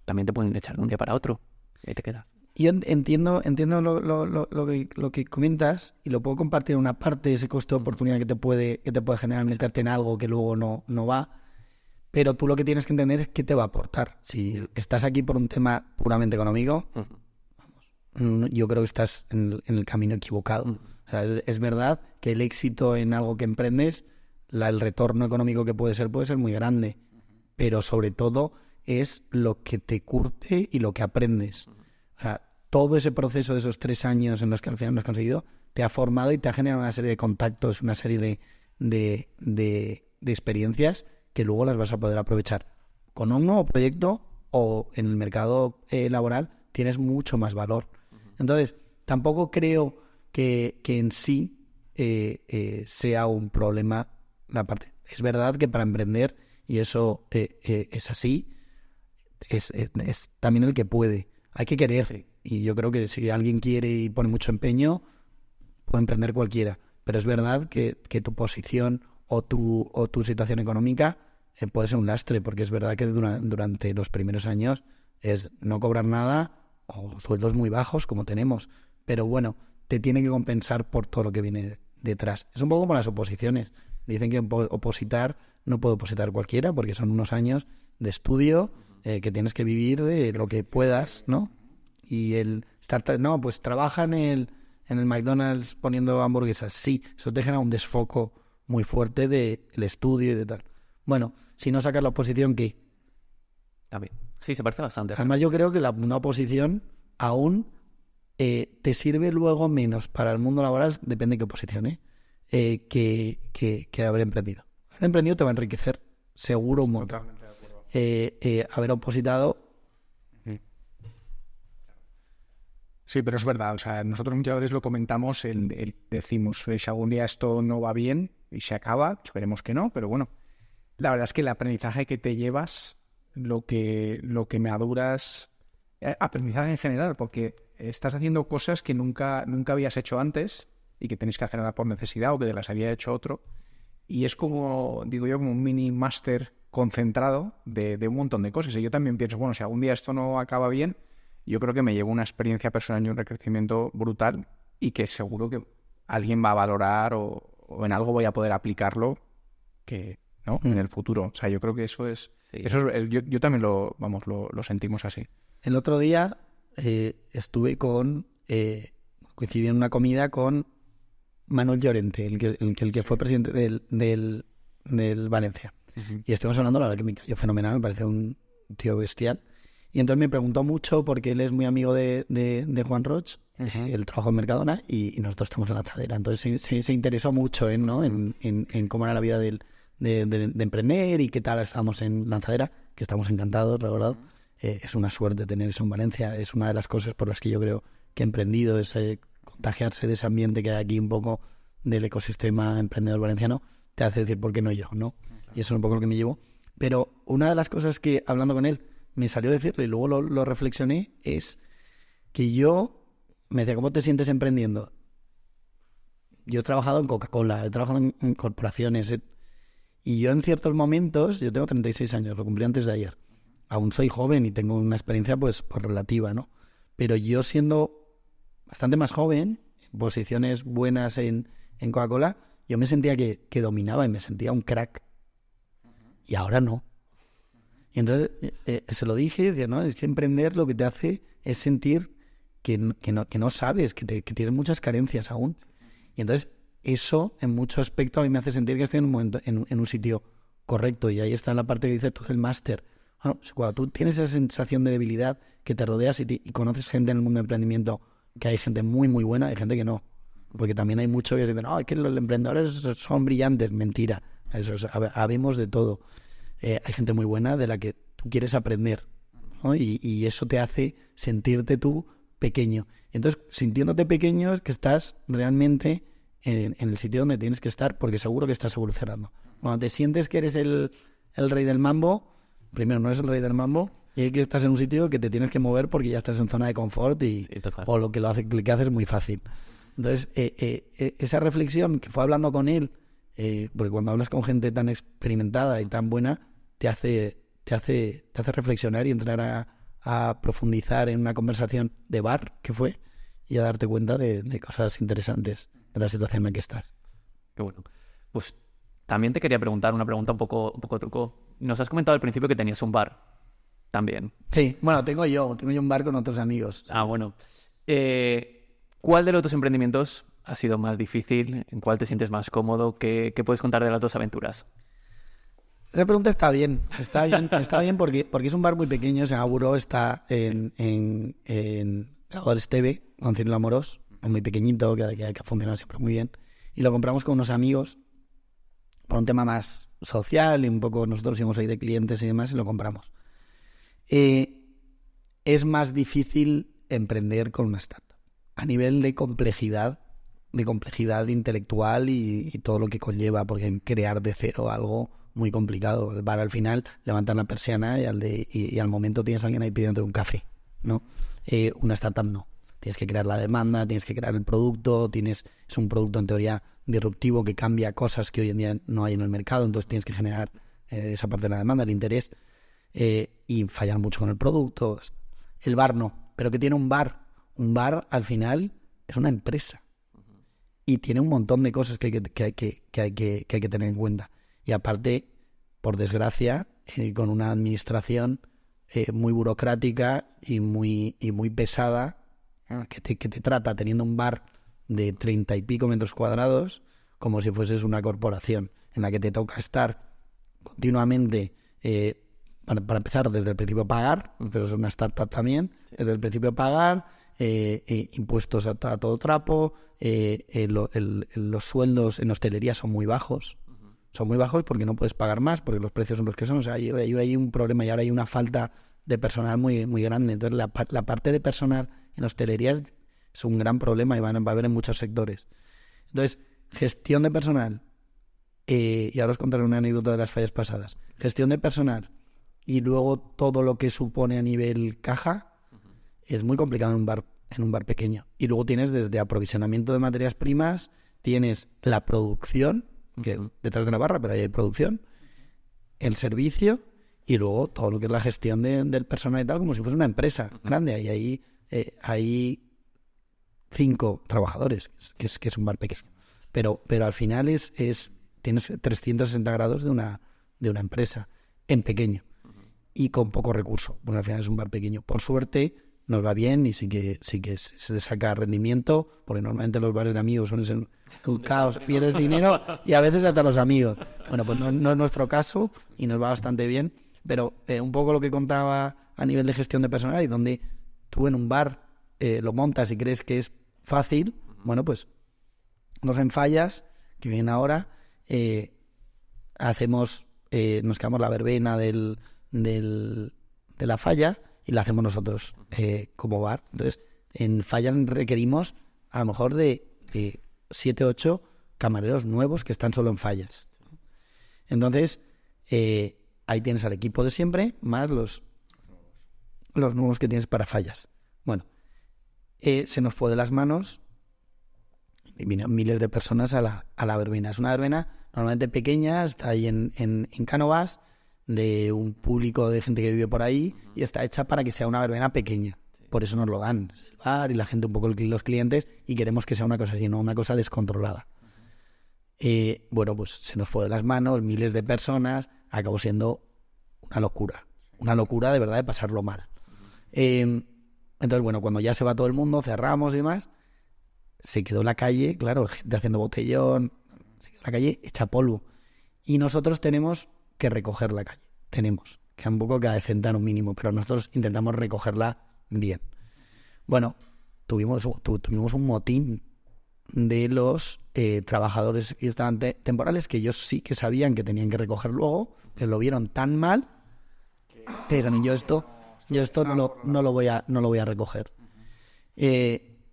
también te pueden echar de un día para otro, y ahí te quedas. Yo entiendo lo que comentas y lo puedo compartir en una parte, ese coste de oportunidad que te puede generar meterte en algo que luego no va, pero tú lo que tienes que entender es qué te va a aportar. Si estás aquí por un tema puramente económico, yo creo que estás en el camino equivocado. O sea, es verdad que el éxito en algo que emprendes, el retorno económico que puede ser muy grande, pero sobre todo es lo que te curte y lo que aprendes. O sea, todo ese proceso de esos 3 años en los que al final no has conseguido, te ha formado y te ha generado una serie de contactos, una serie de experiencias que luego las vas a poder aprovechar. Con un nuevo proyecto o en el mercado laboral tienes mucho más valor. Entonces, tampoco creo que en sí sea un problema la parte. Es verdad que para emprender, y eso es así, es también el que puede. Hay que querer. Sí. Y yo creo que si alguien quiere y pone mucho empeño, puede emprender cualquiera. Pero es verdad que tu posición o tu situación económica puede ser un lastre, porque es verdad que durante los primeros años es no cobrar nada o sueldos muy bajos como tenemos. Pero bueno, te tiene que compensar por todo lo que viene detrás. Es un poco como las oposiciones. Dicen que opositar no puede opositar cualquiera porque son unos años de estudio que tienes que vivir de lo que puedas, ¿no? Y pues trabaja en el McDonald's poniendo hamburguesas. Sí, eso te genera un desfoco muy fuerte del estudio y de tal. Bueno, si no sacas la oposición, ¿qué? También. Sí, se parece bastante. Además, yo creo que una oposición aún te sirve luego menos para el mundo laboral, depende de qué oposición, que haber emprendido. Haber emprendido te va a enriquecer, seguro, un montón. Haber opositado. Sí, pero es verdad, o sea, nosotros muchas veces lo comentamos, decimos, si algún día esto no va bien y se acaba, esperemos que no, pero bueno, la verdad es que el aprendizaje que te llevas, lo que maduras, aprendizaje en general, porque estás haciendo cosas que nunca habías hecho antes y que tenéis que hacer ahora por necesidad o que te las había hecho otro, y es como, digo yo, como un mini máster concentrado de un montón de cosas. Y yo también pienso, bueno, si algún día esto no acaba bien, yo creo que me llevo una experiencia personal y un recrecimiento brutal y que seguro que alguien va a valorar o en algo voy a poder aplicarlo que no en el futuro. O sea, yo creo que eso es... Sí. Yo también lo sentimos así. El otro día estuve coincidí en una comida con Manuel Llorente, el que fue presidente del Valencia. Uh-huh. Y estuvimos hablando, la verdad que me cayó fenomenal, me parece un tío bestial. Y entonces me preguntó mucho, porque él es muy amigo de Juan Roch, uh-huh. Él trabajó en Mercadona y nosotros estamos en Lanzadera. Entonces se interesó mucho en cómo era la vida de emprender y qué tal estábamos en Lanzadera, que estamos encantados, la verdad. Uh-huh. Es una suerte tener eso en Valencia. Es una de las cosas por las que yo creo que he emprendido, es contagiarse de ese ambiente que hay aquí, un poco del ecosistema emprendedor valenciano, te hace decir, ¿por qué no yo? ¿No? Uh-huh. Y eso es un poco lo que me llevo. Pero una de las cosas que, hablando con él, me salió decirle y luego lo reflexioné, es que me decía, ¿cómo te sientes emprendiendo? Yo he trabajado en Coca-Cola, he trabajado en corporaciones, y yo en ciertos momentos, yo tengo 36 años, lo cumplí antes de ayer, aún soy joven y tengo una experiencia pues relativa, ¿no? Pero yo siendo bastante más joven, en posiciones buenas en Coca-Cola, yo me sentía que dominaba y me sentía un crack. Y ahora no. Y entonces se lo dije y decía, no, es que emprender lo que te hace es sentir que no sabes, que tienes muchas carencias aún. Y entonces eso, en mucho aspecto, a mí me hace sentir que estoy en un momento, en un sitio correcto. Y ahí está la parte que dices tú del máster. Bueno, cuando tú tienes esa sensación de debilidad, que te rodeas y conoces gente en el mundo del emprendimiento, que hay gente muy, muy buena, hay gente que no. Porque también hay mucho que dicen, no, es que los emprendedores son brillantes. Mentira. Eso habemos de todo. Hay gente muy buena de la que tú quieres aprender, ¿no? Y eso te hace sentirte tú pequeño. Entonces, sintiéndote pequeño es que estás realmente en el sitio donde tienes que estar, porque seguro que estás evolucionando. Cuando te sientes que eres el rey del mambo, primero no eres el rey del mambo, Y es que estás en un sitio que te tienes que mover porque ya estás en zona de confort o lo que que haces es muy fácil. Entonces, esa reflexión que fue hablando con él, porque cuando hablas con gente tan experimentada y tan buena, te hace reflexionar y entrar a profundizar en una conversación de bar que fue y a darte cuenta de cosas interesantes de la situación en la que estás. Qué bueno. Pues también te quería preguntar una pregunta un poco truco. Nos has comentado al principio que tenías un bar también. Sí, bueno, tengo yo un bar con otros amigos. Ah, bueno. ¿Cuál de los dos emprendimientos ha sido más difícil? ¿En cuál te sientes más cómodo? ¿Qué puedes contar de las dos aventuras? Esa pregunta está bien porque es un bar muy pequeño, se llama Buró, está en Lago del Esteve, con Cirilo Amorós, es muy pequeñito, que ha funcionado siempre muy bien. Y lo compramos con unos amigos por un tema más social y un poco nosotros íbamos ahí de clientes y demás y lo compramos. Es más difícil emprender con una startup a nivel de complejidad intelectual y todo lo que conlleva, porque crear de cero algo muy complicado. El bar al final levantar la persiana y al momento tienes a alguien ahí pidiendo un café, ¿no? Una startup no. Tienes que crear la demanda, tienes que crear el producto, es un producto en teoría disruptivo que cambia cosas que hoy en día no hay en el mercado, entonces tienes que generar esa parte de la demanda, el interés, y fallar mucho con el producto. El bar no, pero ¿qué tiene un bar? Un bar al final es una empresa y tiene un montón de cosas que hay que tener en cuenta. Y aparte, por desgracia, con una administración muy burocrática y muy pesada, que te trata teniendo un bar de 30 y pico metros cuadrados como si fueses una corporación en la que te toca estar continuamente, para empezar, desde el principio pagar, pero es una startup también, desde el principio pagar, impuestos a todo trapo, los sueldos en hostelería son muy bajos. Son muy bajos porque no puedes pagar más, porque los precios son los que son. O sea, hay un problema y ahora hay una falta de personal muy, muy grande. Entonces, la parte de personal en hostelería es un gran problema y va a haber en muchos sectores. Entonces, gestión de personal, y ahora os contaré una anécdota de las fallas pasadas. Gestión de personal y luego todo lo que supone a nivel caja es muy complicado en un bar pequeño. Y luego tienes desde aprovisionamiento de materias primas, tienes la producción, que detrás de la barra, pero ahí hay producción, el servicio y luego todo lo que es la gestión del personal y tal, como si fuese una empresa grande. Ahí hay 5 trabajadores, que es un bar pequeño. Pero al final tienes 360 grados de una empresa en pequeño y con poco recurso. Bueno, al final es un bar pequeño. Por suerte nos va bien y sí que se le saca rendimiento, porque normalmente los bares de amigos suelen ser un caos, pierdes dinero y a veces hasta los amigos. Bueno, pues no es nuestro caso y nos va bastante bien, pero un poco lo que contaba a nivel de gestión de personal y donde tú en un bar lo montas y crees que es fácil, bueno, pues nos en fallas, que vienen ahora, nos quedamos la verbena de la falla y la hacemos nosotros como bar. Entonces, en fallas requerimos a lo mejor de 7, 8 camareros nuevos que están solo en fallas. Entonces, ahí tienes al equipo de siempre, más los nuevos que tienes para fallas. Bueno, se nos fue de las manos y vinieron miles de personas a la verbena. Es una verbena normalmente pequeña, está ahí en Cánovas, de un público de gente que vive por ahí, y está hecha para que sea una verbena pequeña. Por eso nos lo dan, es el bar y la gente, un poco los clientes, y queremos que sea una cosa así, no una cosa descontrolada. Bueno, pues se nos fue de las manos, miles de personas, acabó siendo una locura de verdad, de pasarlo mal. Entonces, bueno, cuando ya se va todo el mundo, cerramos y demás, se quedó la calle, claro, gente haciendo botellón, se quedó la calle hecha polvo. Y nosotros tenemos que recoger la calle. Que un poco que adecentar un mínimo, pero nosotros intentamos recogerla bien. Bueno, tuvimos un motín de los trabajadores que estaban temporales, que ellos sí que sabían que tenían que recoger luego, que lo vieron tan mal, que dijeron, yo esto no lo voy a recoger.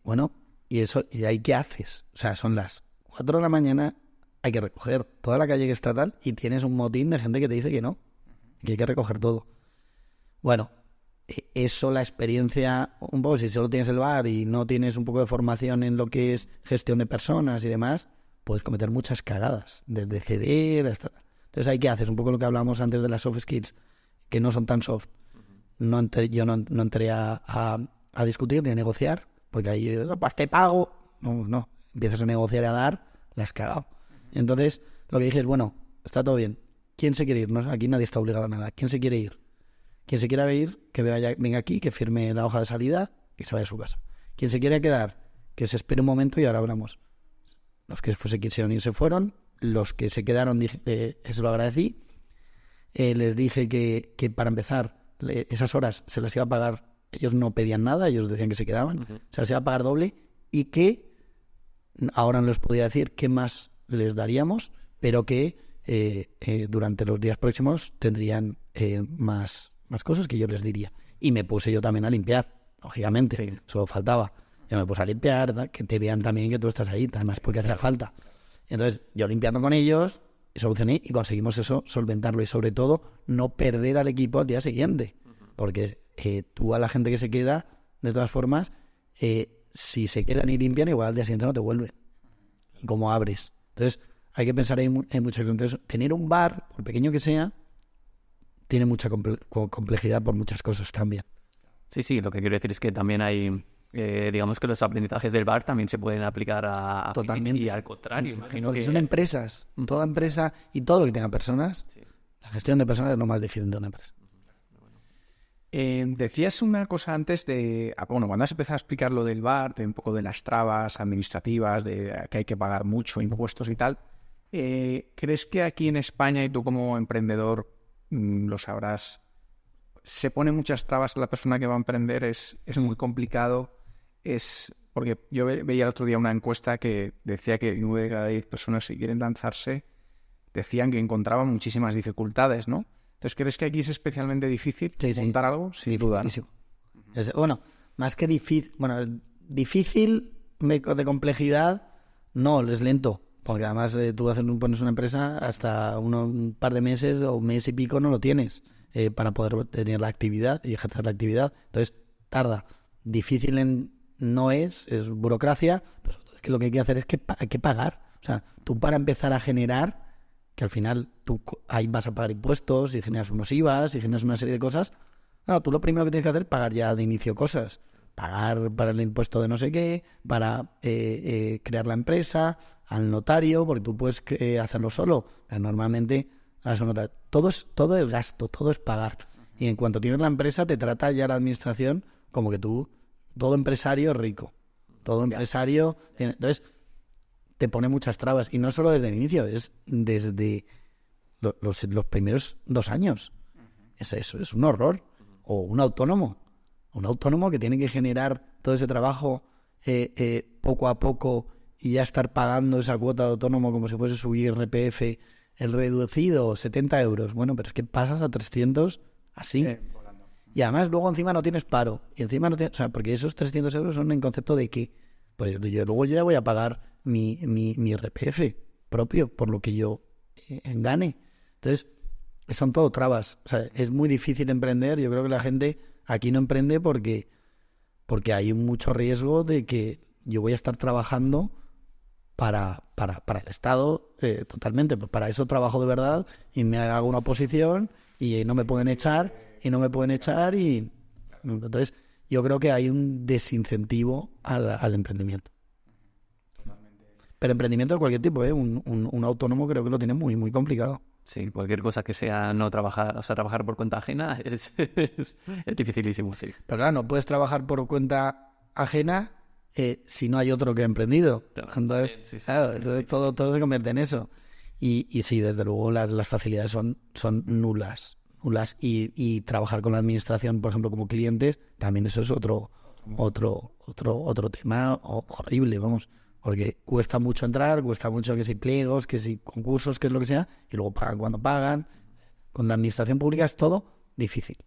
Bueno, ¿y ahí qué haces? O sea, son las 4 de la mañana, hay que recoger toda la calle que está tal, y tienes un motín de gente que te dice que no, que hay que recoger todo. Bueno, eso, la experiencia, un poco, si solo tienes el bar y no tienes un poco de formación en lo que es gestión de personas y demás, puedes cometer muchas cagadas, desde ceder hasta... Entonces, ¿ahí qué haces? Un poco lo que hablábamos antes de las soft skills, que no son tan soft. Yo no entré a discutir ni a negociar, porque ahí, pues te pago. No, empiezas a negociar y a dar, la has cagado. Entonces, lo que dije es, bueno, está todo bien. ¿Quién se quiere ir? No, aquí nadie está obligado a nada. ¿Quién se quiere ir? Quien se quiera ir, que venga aquí, que firme la hoja de salida y se vaya a su casa. Quien se quiera quedar, que se espere un momento y ahora hablamos. Los que se quisieron ir se fueron. Los que se quedaron, eso lo agradecí. Les dije que para empezar, esas horas se las iba a pagar. Ellos no pedían nada, ellos decían que se quedaban. Se las iba a pagar doble y que ahora no les podía decir qué más les daríamos, pero que durante los días próximos tendrían más cosas que yo les diría. Y me puse yo también a limpiar, lógicamente, sí. Solo faltaba. Yo me puse a limpiar, que te vean también que tú estás ahí, además porque hacía falta. Entonces, yo limpiando con ellos, solucioné y conseguimos eso, solventarlo y sobre todo no perder al equipo al día siguiente. Porque tú a la gente que se queda, de todas formas, si se quedan y limpian, igual al día siguiente no te vuelven. ¿Y cómo abres? Entonces, hay que pensar en muchas cosas. Entonces, tener un bar, por pequeño que sea, tiene mucha complejidad por muchas cosas también. Sí, lo que quiero decir es que también hay, digamos que los aprendizajes del bar también se pueden aplicar a totalmente. Y al contrario, imagino que son empresas, toda empresa y todo lo que tenga personas, sí. La gestión de personas es lo más difícil de una empresa. Decías una cosa antes de, cuando has empezado a explicar lo del bar, de un poco de las trabas administrativas, de que hay que pagar mucho impuestos y tal, ¿crees que aquí en España, y tú como emprendedor lo sabrás, se ponen muchas trabas a la persona que va a emprender? Es muy complicado, porque yo veía el otro día una encuesta que decía que 9 de cada 10 personas, si quieren lanzarse, decían que encontraban muchísimas dificultades, ¿no? Entonces, ¿crees que aquí es especialmente difícil montar algo? Sin duda, ¿no? Bueno, más que difícil, difícil de complejidad, no, es lento. Porque además tú pones una empresa hasta un par de meses o un mes y pico no lo tienes para poder tener la actividad y ejercer la actividad. Entonces, tarda. Difícil no es burocracia, pero es que lo que hay que hacer es que hay que pagar. O sea, tú para empezar a generar, que al final tú ahí vas a pagar impuestos y generas unos IVAs y generas una serie de cosas. No, tú lo primero que tienes que hacer es pagar ya de inicio cosas. Pagar para el impuesto de no sé qué, para crear la empresa, al notario, porque tú puedes hacerlo solo. Normalmente, todo es gasto, todo es pagar. Y en cuanto tienes la empresa, te trata ya la administración como que todo empresario es rico. Todo empresario... Entonces, te pone muchas trabas. Y no solo desde el inicio, es desde los primeros 2 años. Eso es un horror. O un autónomo. Un autónomo que tiene que generar todo ese trabajo poco a poco y ya estar pagando esa cuota de autónomo como si fuese su IRPF, el reducido, 70 euros. Bueno, pero es que pasas a 300 así. Y además luego encima no tienes paro. Y encima no tienes... O sea, porque esos 300 euros son en concepto de que pues luego yo ya voy a pagar mi IRPF propio por lo que yo gane. Entonces, son todo trabas. O sea, es muy difícil emprender. Yo creo que la gente aquí no emprende porque hay mucho riesgo de que yo voy a estar trabajando para el Estado totalmente. Para eso trabajo de verdad y me hago una oposición y no me pueden echar y entonces yo creo que hay un desincentivo al emprendimiento. Pero emprendimiento de cualquier tipo, un autónomo creo que lo tiene muy, muy complicado. Sí, cualquier cosa que sea no trabajar, o sea, trabajar por cuenta ajena es dificilísimo, sí. Pero claro, no puedes trabajar por cuenta ajena si no hay otro que ha emprendido. Entonces, sí. Claro, entonces todo se convierte en eso. Y sí, desde luego las facilidades son nulas. Y trabajar con la administración, por ejemplo, como clientes, también eso es otro tema horrible, vamos. Porque cuesta mucho entrar, cuesta mucho que si pliegos, que si concursos, que es lo que sea, y luego pagan cuando pagan. Con la administración pública es todo difícil.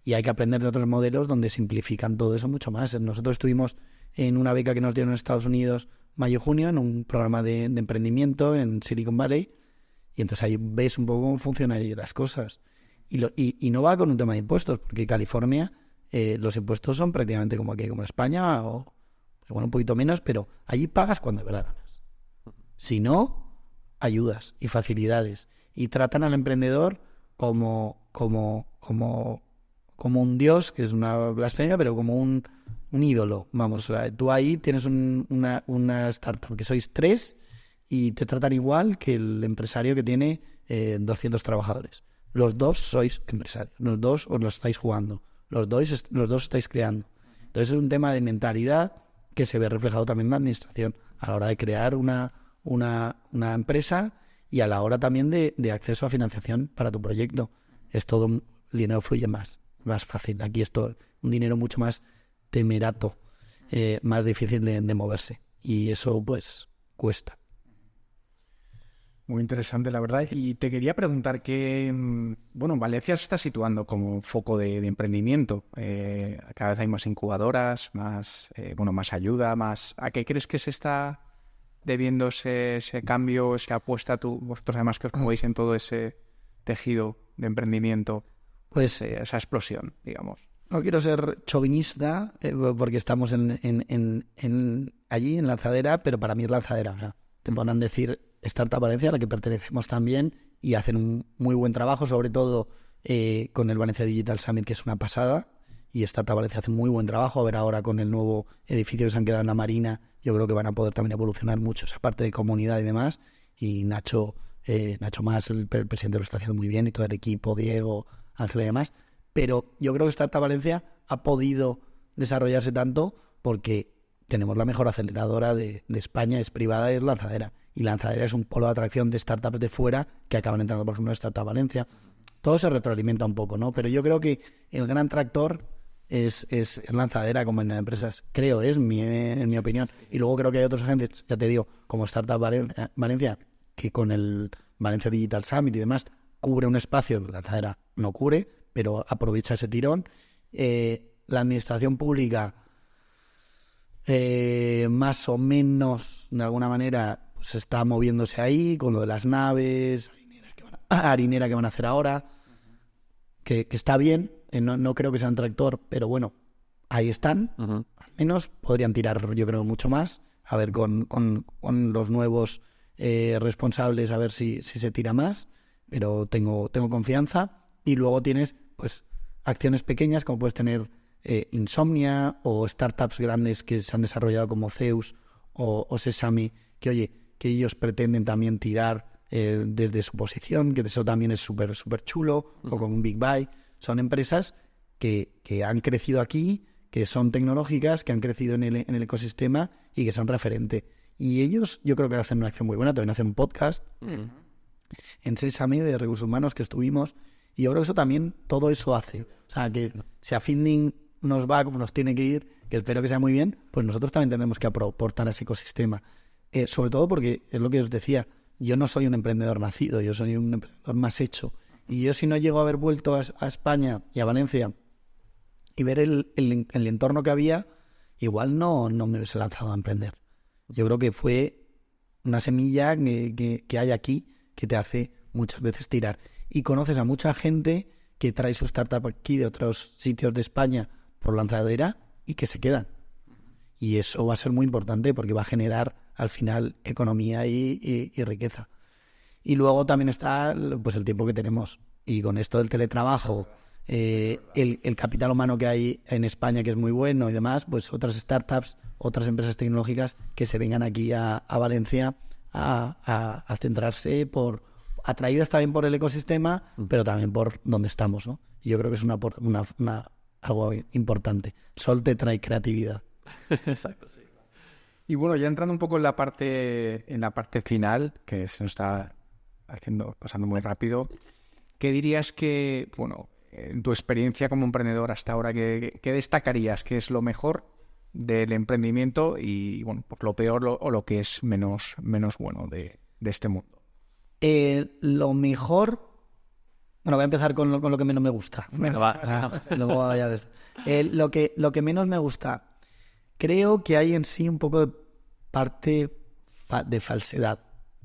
Y hay que aprender de otros modelos donde simplifican todo eso mucho más. Nosotros estuvimos en una beca que nos dieron en Estados Unidos mayo-junio, en un programa de emprendimiento en Silicon Valley, y entonces ahí ves un poco cómo funcionan ahí las cosas. Y no va con un tema de impuestos, porque California los impuestos son prácticamente como aquí, como en España, o bueno, un poquito menos, pero allí pagas cuando de verdad ganas. Si no, ayudas y facilidades. Y tratan al emprendedor como un dios, que es una blasfemia, pero como un ídolo. Vamos, o sea, tú ahí tienes una startup que sois 3 y te tratan igual que el empresario que tiene 200 trabajadores. Los 2 sois empresarios, los 2 os lo estáis jugando, los 2 estáis creando. Entonces es un tema de mentalidad que se ve reflejado también en la administración a la hora de crear una empresa y a la hora también de acceso a financiación para tu proyecto. Es todo, el dinero fluye más fácil. Aquí es todo un dinero mucho más temerato, más difícil de moverse. Y eso pues cuesta. Muy interesante, la verdad. Y te quería preguntar que, bueno, Valencia se está situando como foco de emprendimiento. Cada vez hay más incubadoras, más ayuda, más. ¿A qué crees que se está debiendo ese cambio, esa apuesta? Vosotros además que os movéis en todo ese tejido de emprendimiento, pues esa explosión, digamos. No quiero ser chauvinista porque estamos allí en Lanzadera, pero para mí es Lanzadera. O sea, te podrán decir Startup Valencia, a la que pertenecemos también, y hacen un muy buen trabajo, sobre todo con el Valencia Digital Summit, que es una pasada, y Startup Valencia hace muy buen trabajo. A ver ahora con el nuevo edificio que se han quedado en la Marina, yo creo que van a poder también evolucionar mucho esa parte de comunidad y demás, y Nacho Mas, el presidente, lo está haciendo muy bien, y todo el equipo, Diego, Ángel y demás. Pero yo creo que Startup Valencia ha podido desarrollarse tanto porque tenemos la mejor aceleradora de España, es privada, es Lanzadera. Y Lanzadera es un polo de atracción de startups de fuera que acaban entrando, por ejemplo, en Startup Valencia. Todo se retroalimenta un poco, ¿no? Pero yo creo que el gran tractor es Lanzadera como en las empresas. Creo, en mi opinión. Y luego creo que hay otros agentes, ya te digo, como Startup Valencia, que con el Valencia Digital Summit y demás, cubre un espacio que Lanzadera no cubre, pero aprovecha ese tirón. La administración pública, más o menos, de alguna manera, pues está moviéndose ahí con lo de las naves, harinera que van a hacer ahora, que está bien. No creo que sea un tractor, pero bueno, ahí están. Al menos podrían tirar, yo creo, mucho más. A ver, con los nuevos responsables, a ver si se tira más. Pero tengo confianza. Y luego tienes pues acciones pequeñas, como puedes tener Insomnia, o startups grandes que se han desarrollado como Zeus o Sesame, que oye, que ellos pretenden también tirar desde su posición, que eso también es súper chulo, o con un Big Buy. Son empresas que han crecido aquí, que son tecnológicas, que han crecido en el ecosistema y que son referente. Y ellos, yo creo que hacen una acción muy buena. También hacen un podcast en Sesame de recursos humanos que estuvimos. Y yo creo que eso también, todo eso hace. O sea, que si a Finding nos va como nos tiene que ir, que espero que sea muy bien, pues nosotros también tendremos que aportar a ese ecosistema. Sobre todo porque, es lo que os decía, yo no soy un emprendedor nacido, yo soy un emprendedor más hecho. Y yo, si no llego a haber vuelto a España y a Valencia y ver el entorno que había, igual no me hubiese lanzado a emprender. Yo creo que fue una semilla que hay aquí que te hace muchas veces tirar. Y conoces a mucha gente que trae su startup aquí de otros sitios de España por Lanzadera y que se quedan. Y eso va a ser muy importante porque va a generar al final economía y riqueza. Y luego también está pues el tiempo que tenemos. Y con esto del teletrabajo, el capital humano que hay en España, que es muy bueno y demás, pues otras startups, otras empresas tecnológicas que se vengan aquí a Valencia a centrarse atraídas también por el ecosistema, pero también por donde estamos, ¿no? Y yo creo que es algo importante. Sol te trae creatividad. Exacto, sí. Y bueno, ya entrando un poco en la parte final, que se nos está pasando muy rápido, ¿qué dirías que, bueno, en tu experiencia como emprendedor hasta ahora, ¿qué destacarías? ¿Qué es lo mejor del emprendimiento y, bueno, pues lo peor o lo que es menos bueno de este mundo? Lo mejor... Bueno, voy a empezar con lo que menos me gusta. Venga, va. Luego vaya a ver. Lo que menos me gusta... Creo que hay en sí un poco de parte de falsedad.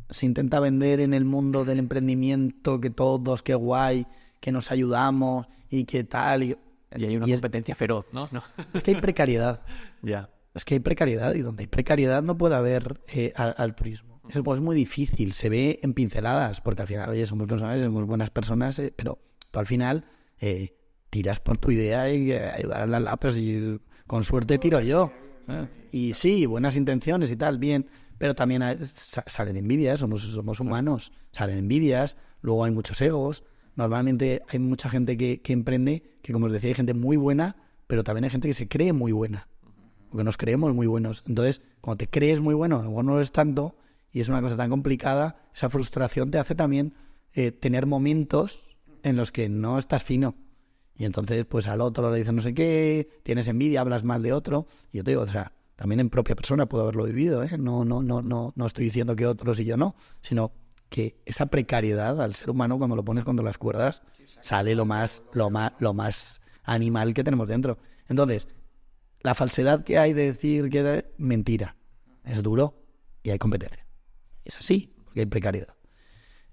Se intenta vender en el mundo del emprendimiento que todos, qué guay, que nos ayudamos y que tal. Y hay una competencia feroz, ¿no? Es que hay precariedad. Ya. Es que hay precariedad, y donde hay precariedad no puede haber altruismo. Es muy difícil, se ve en pinceladas, porque al final, oye, somos personas, somos buenas personas, pero tú al final tiras por tu idea y ayudar a las lapas, y con suerte tiro yo. Y sí, buenas intenciones y tal, bien, pero también salen envidias, somos humanos, salen envidias, luego hay muchos egos. Normalmente hay mucha gente que emprende, que como os decía, hay gente muy buena, pero también hay gente que se cree muy buena, porque nos creemos muy buenos. Entonces, cuando te crees muy bueno, luego no lo es tanto, y es una cosa tan complicada, esa frustración te hace también tener momentos en los que no estás fino. Y entonces, pues al otro le dices no sé qué, tienes envidia, hablas mal de otro. Y yo te digo, o sea, también en propia persona puedo haberlo vivido, ¿eh? No estoy diciendo que otros y yo no, sino que esa precariedad al ser humano, cuando lo pones contra las cuerdas, sale lo más animal que tenemos dentro. Entonces, la falsedad que hay de decir que mentira, es duro y hay competencia. Es así, porque hay precariedad.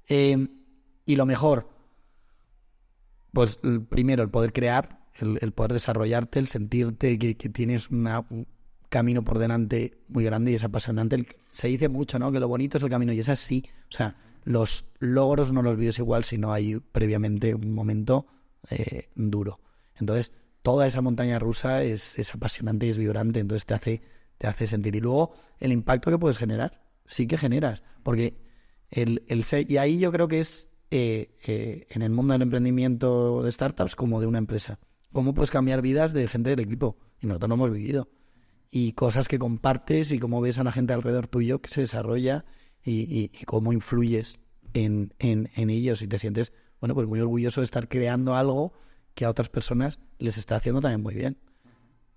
Y lo mejor, pues primero el poder crear, el poder desarrollarte, el sentirte que tienes un camino por delante muy grande y es apasionante. Se dice mucho, ¿no?, que lo bonito es el camino, y es así. O sea, los logros no los vives igual si no hay previamente un momento duro. Entonces, toda esa montaña rusa es apasionante y es vibrante, entonces te hace sentir. Y luego, el impacto que puedes generar, sí que generas, porque y ahí yo creo que es en el mundo del emprendimiento de startups como de una empresa. ¿Cómo puedes cambiar vidas de gente del equipo? Y nosotros lo hemos vivido. Y cosas que compartes y cómo ves a la gente alrededor tuyo que se desarrolla y cómo influyes en ellos y te sientes, bueno, pues muy orgulloso de estar creando algo que a otras personas les está haciendo también muy bien.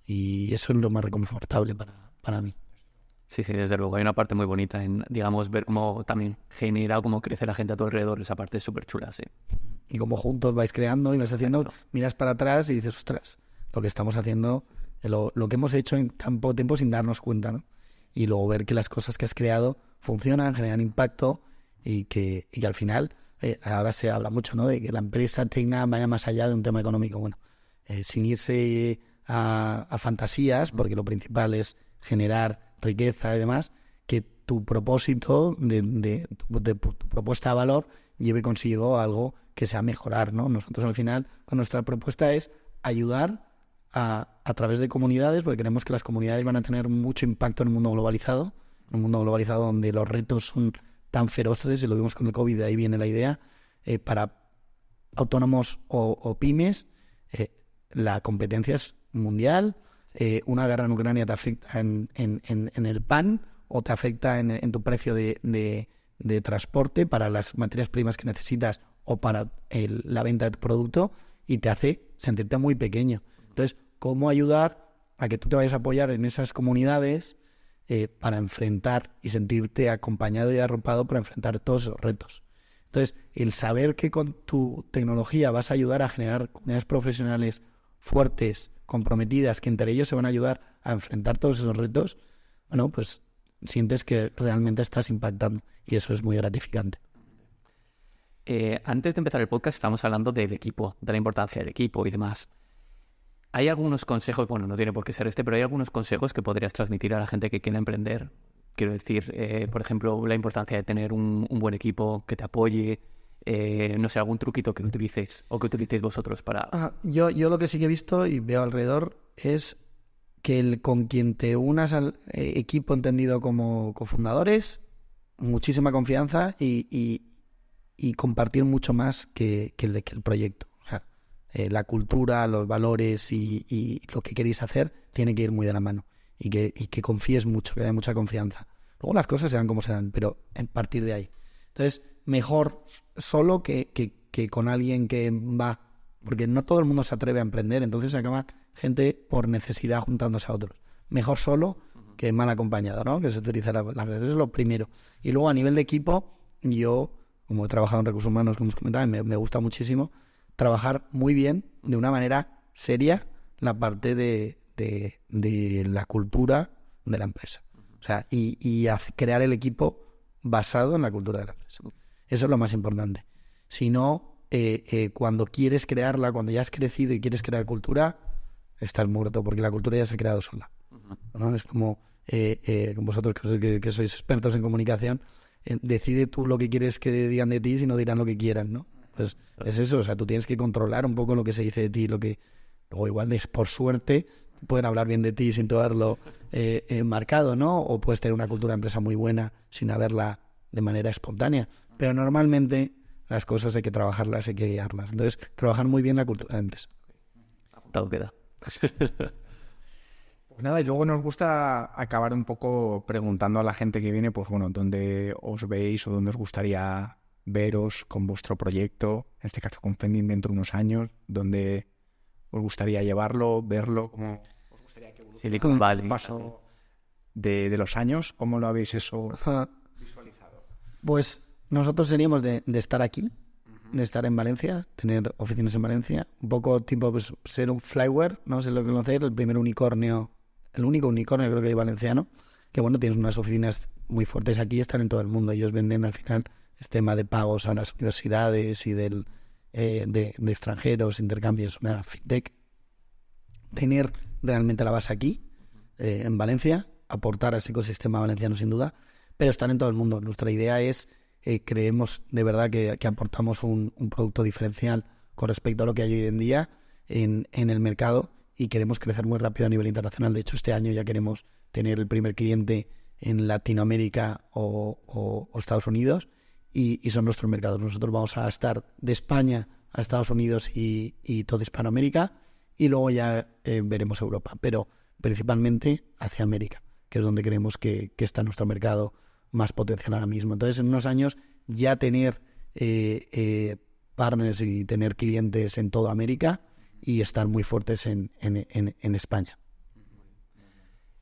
Y eso es lo más reconfortable para mí. Sí, desde luego. Hay una parte muy bonita en, digamos, ver cómo también genera o cómo crece la gente a tu alrededor. Esa parte es súper chula, sí. Y cómo juntos vais creando y vais haciendo, miras para atrás y dices, ostras, lo que estamos haciendo, lo que hemos hecho en tan poco tiempo sin darnos cuenta, ¿no? Y luego ver que las cosas que has creado funcionan, generan impacto y que al final, ahora se habla mucho, ¿no?, de que la empresa vaya más allá de un tema económico. Bueno, sin irse a fantasías, porque lo principal es generar riqueza y demás, que tu propósito de tu propuesta de valor lleve consigo algo que sea mejorar, ¿no? Nosotros al final, con nuestra propuesta es ayudar a través de comunidades, porque creemos que las comunidades van a tener mucho impacto en un mundo globalizado, donde los retos son tan feroces, y lo vimos con el COVID, de ahí viene la idea, para autónomos o pymes, la competencia es mundial. Una guerra en Ucrania te afecta en el pan, o te afecta en tu precio de transporte para las materias primas que necesitas o para la venta de tu producto, y te hace sentirte muy pequeño. Entonces, ¿cómo ayudar a que tú te vayas a apoyar en esas comunidades para enfrentar y sentirte acompañado y arropado para enfrentar todos esos retos? Entonces, el saber que con tu tecnología vas a ayudar a generar comunidades profesionales fuertes, comprometidas, que entre ellos se van a ayudar a enfrentar todos esos retos, bueno, pues sientes que realmente estás impactando, y eso es muy gratificante. Antes de empezar el podcast estábamos hablando del equipo, de la importancia del equipo y demás. ¿Hay algunos consejos, bueno, no tiene por qué ser pero hay algunos consejos que podrías transmitir a la gente que quiera emprender? Quiero decir, por ejemplo, la importancia de tener un buen equipo que te apoye, no sé, algún truquito que utilicéis o que utilicéis vosotros para... Yo lo que sí que he visto y veo alrededor es que con quien te unas al equipo entendido como cofundadores, muchísima confianza y compartir mucho más que el proyecto. O sea, la cultura, los valores y lo que queréis hacer tiene que ir muy de la mano, y que confíes mucho, que haya mucha confianza. Luego las cosas se dan como se dan, pero en partir de ahí. Entonces, mejor solo que con alguien que va, porque no todo el mundo se atreve a emprender, entonces acaba gente por necesidad juntándose a otros. Mejor solo que mal acompañado, ¿no? Que se utiliza la eso es lo primero. Y luego, a nivel de equipo, yo, como he trabajado en recursos humanos, como os comentaba, me gusta muchísimo trabajar muy bien, de una manera seria, la parte de la cultura de la empresa. O sea, y crear el equipo basado en la cultura de la empresa. Eso es lo más importante. Si no, cuando quieres crearla, cuando ya has crecido y quieres crear cultura, estás muerto, porque la cultura ya se ha creado sola, ¿no? Es como vosotros que sois expertos en comunicación, decide tú lo que quieres que digan de ti, si no dirán lo que quieran, ¿no? Pues es eso, o sea, tú tienes que controlar un poco lo que se dice de ti, luego igual por suerte pueden hablar bien de ti sin tú haberlo marcado, ¿no? O puedes tener una cultura de empresa muy buena sin haberla de manera espontánea, pero normalmente las cosas hay que trabajarlas, hay que guiarlas. Entonces, trabajar muy bien la cultura de empresa. Apuntado queda. Pues nada, y luego nos gusta acabar un poco preguntando a la gente que viene, pues bueno, dónde os veis o dónde os gustaría veros con vuestro proyecto, en este caso con Fending dentro de unos años, dónde os gustaría llevarlo, verlo, cómo os gustaría que evolucione Silicon Valley. el paso de los años, ¿cómo lo habéis eso visualizado? Pues nosotros seríamos de estar aquí, de estar en Valencia, tener oficinas en Valencia, un poco tipo pues, ser un Flyware, no sé lo que conocéis, el primer unicornio, el único unicornio creo que hay valenciano, que bueno, tienes unas oficinas muy fuertes aquí y están en todo el mundo. Ellos venden al final este tema de pagos a las universidades y de extranjeros, intercambios, una fintech. Tener realmente la base aquí, en Valencia, aportar a ese ecosistema valenciano sin duda, pero estar en todo el mundo. Nuestra idea es, creemos de verdad que aportamos un producto diferencial con respecto a lo que hay hoy en día en el mercado y queremos crecer muy rápido a nivel internacional. De hecho, este año ya queremos tener el primer cliente en Latinoamérica o Estados Unidos y son nuestros mercados. Nosotros vamos a estar de España a Estados Unidos y toda Hispanoamérica y luego ya veremos Europa, pero principalmente hacia América, que es donde creemos que está nuestro mercado más potencial ahora mismo. Entonces, en unos años ya tener partners y tener clientes en toda América y estar muy fuertes en España.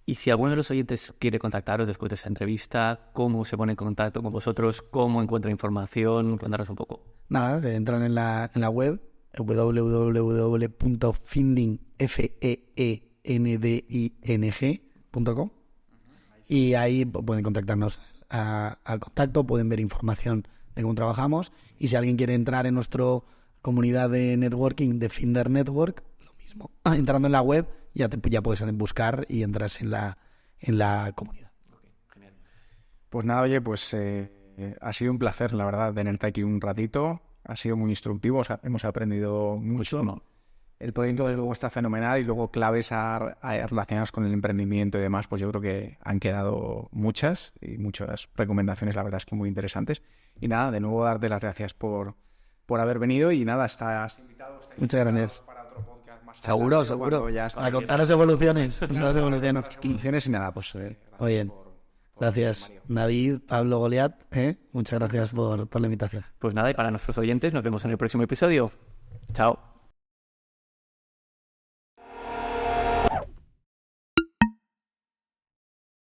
Y si alguno de los oyentes quiere contactaros después de esta entrevista, ¿cómo se pone en contacto con vosotros? ¿Cómo encuentra información? Cuéntanos un poco. Nada, entran en la web www.fending.com y ahí pueden contactarnos al contacto, pueden ver información de cómo trabajamos y si alguien quiere entrar en nuestra comunidad de networking de Finder Network, lo mismo. Entrando en la web ya puedes buscar y entras en la comunidad. Okay, genial. Pues nada, oye, pues ha sido un placer, la verdad, tenerte aquí un ratito. Ha sido muy instructivo, hemos aprendido mucho. No. El proyecto desde luego está fenomenal y luego claves relacionadas con el emprendimiento y demás, pues yo creo que han quedado muchas y muchas recomendaciones, la verdad es que muy interesantes. Y nada, de nuevo darte las gracias por haber venido y nada, estás invitado. Muchas gracias. Para otro podcast más Seguro. A contar las evoluciones. Y nada, pues... Muy bien. Gracias, David, Pablo, Goliat. Muchas gracias por la invitación. Pues nada, y para nuestros oyentes nos vemos en el próximo episodio. Chao.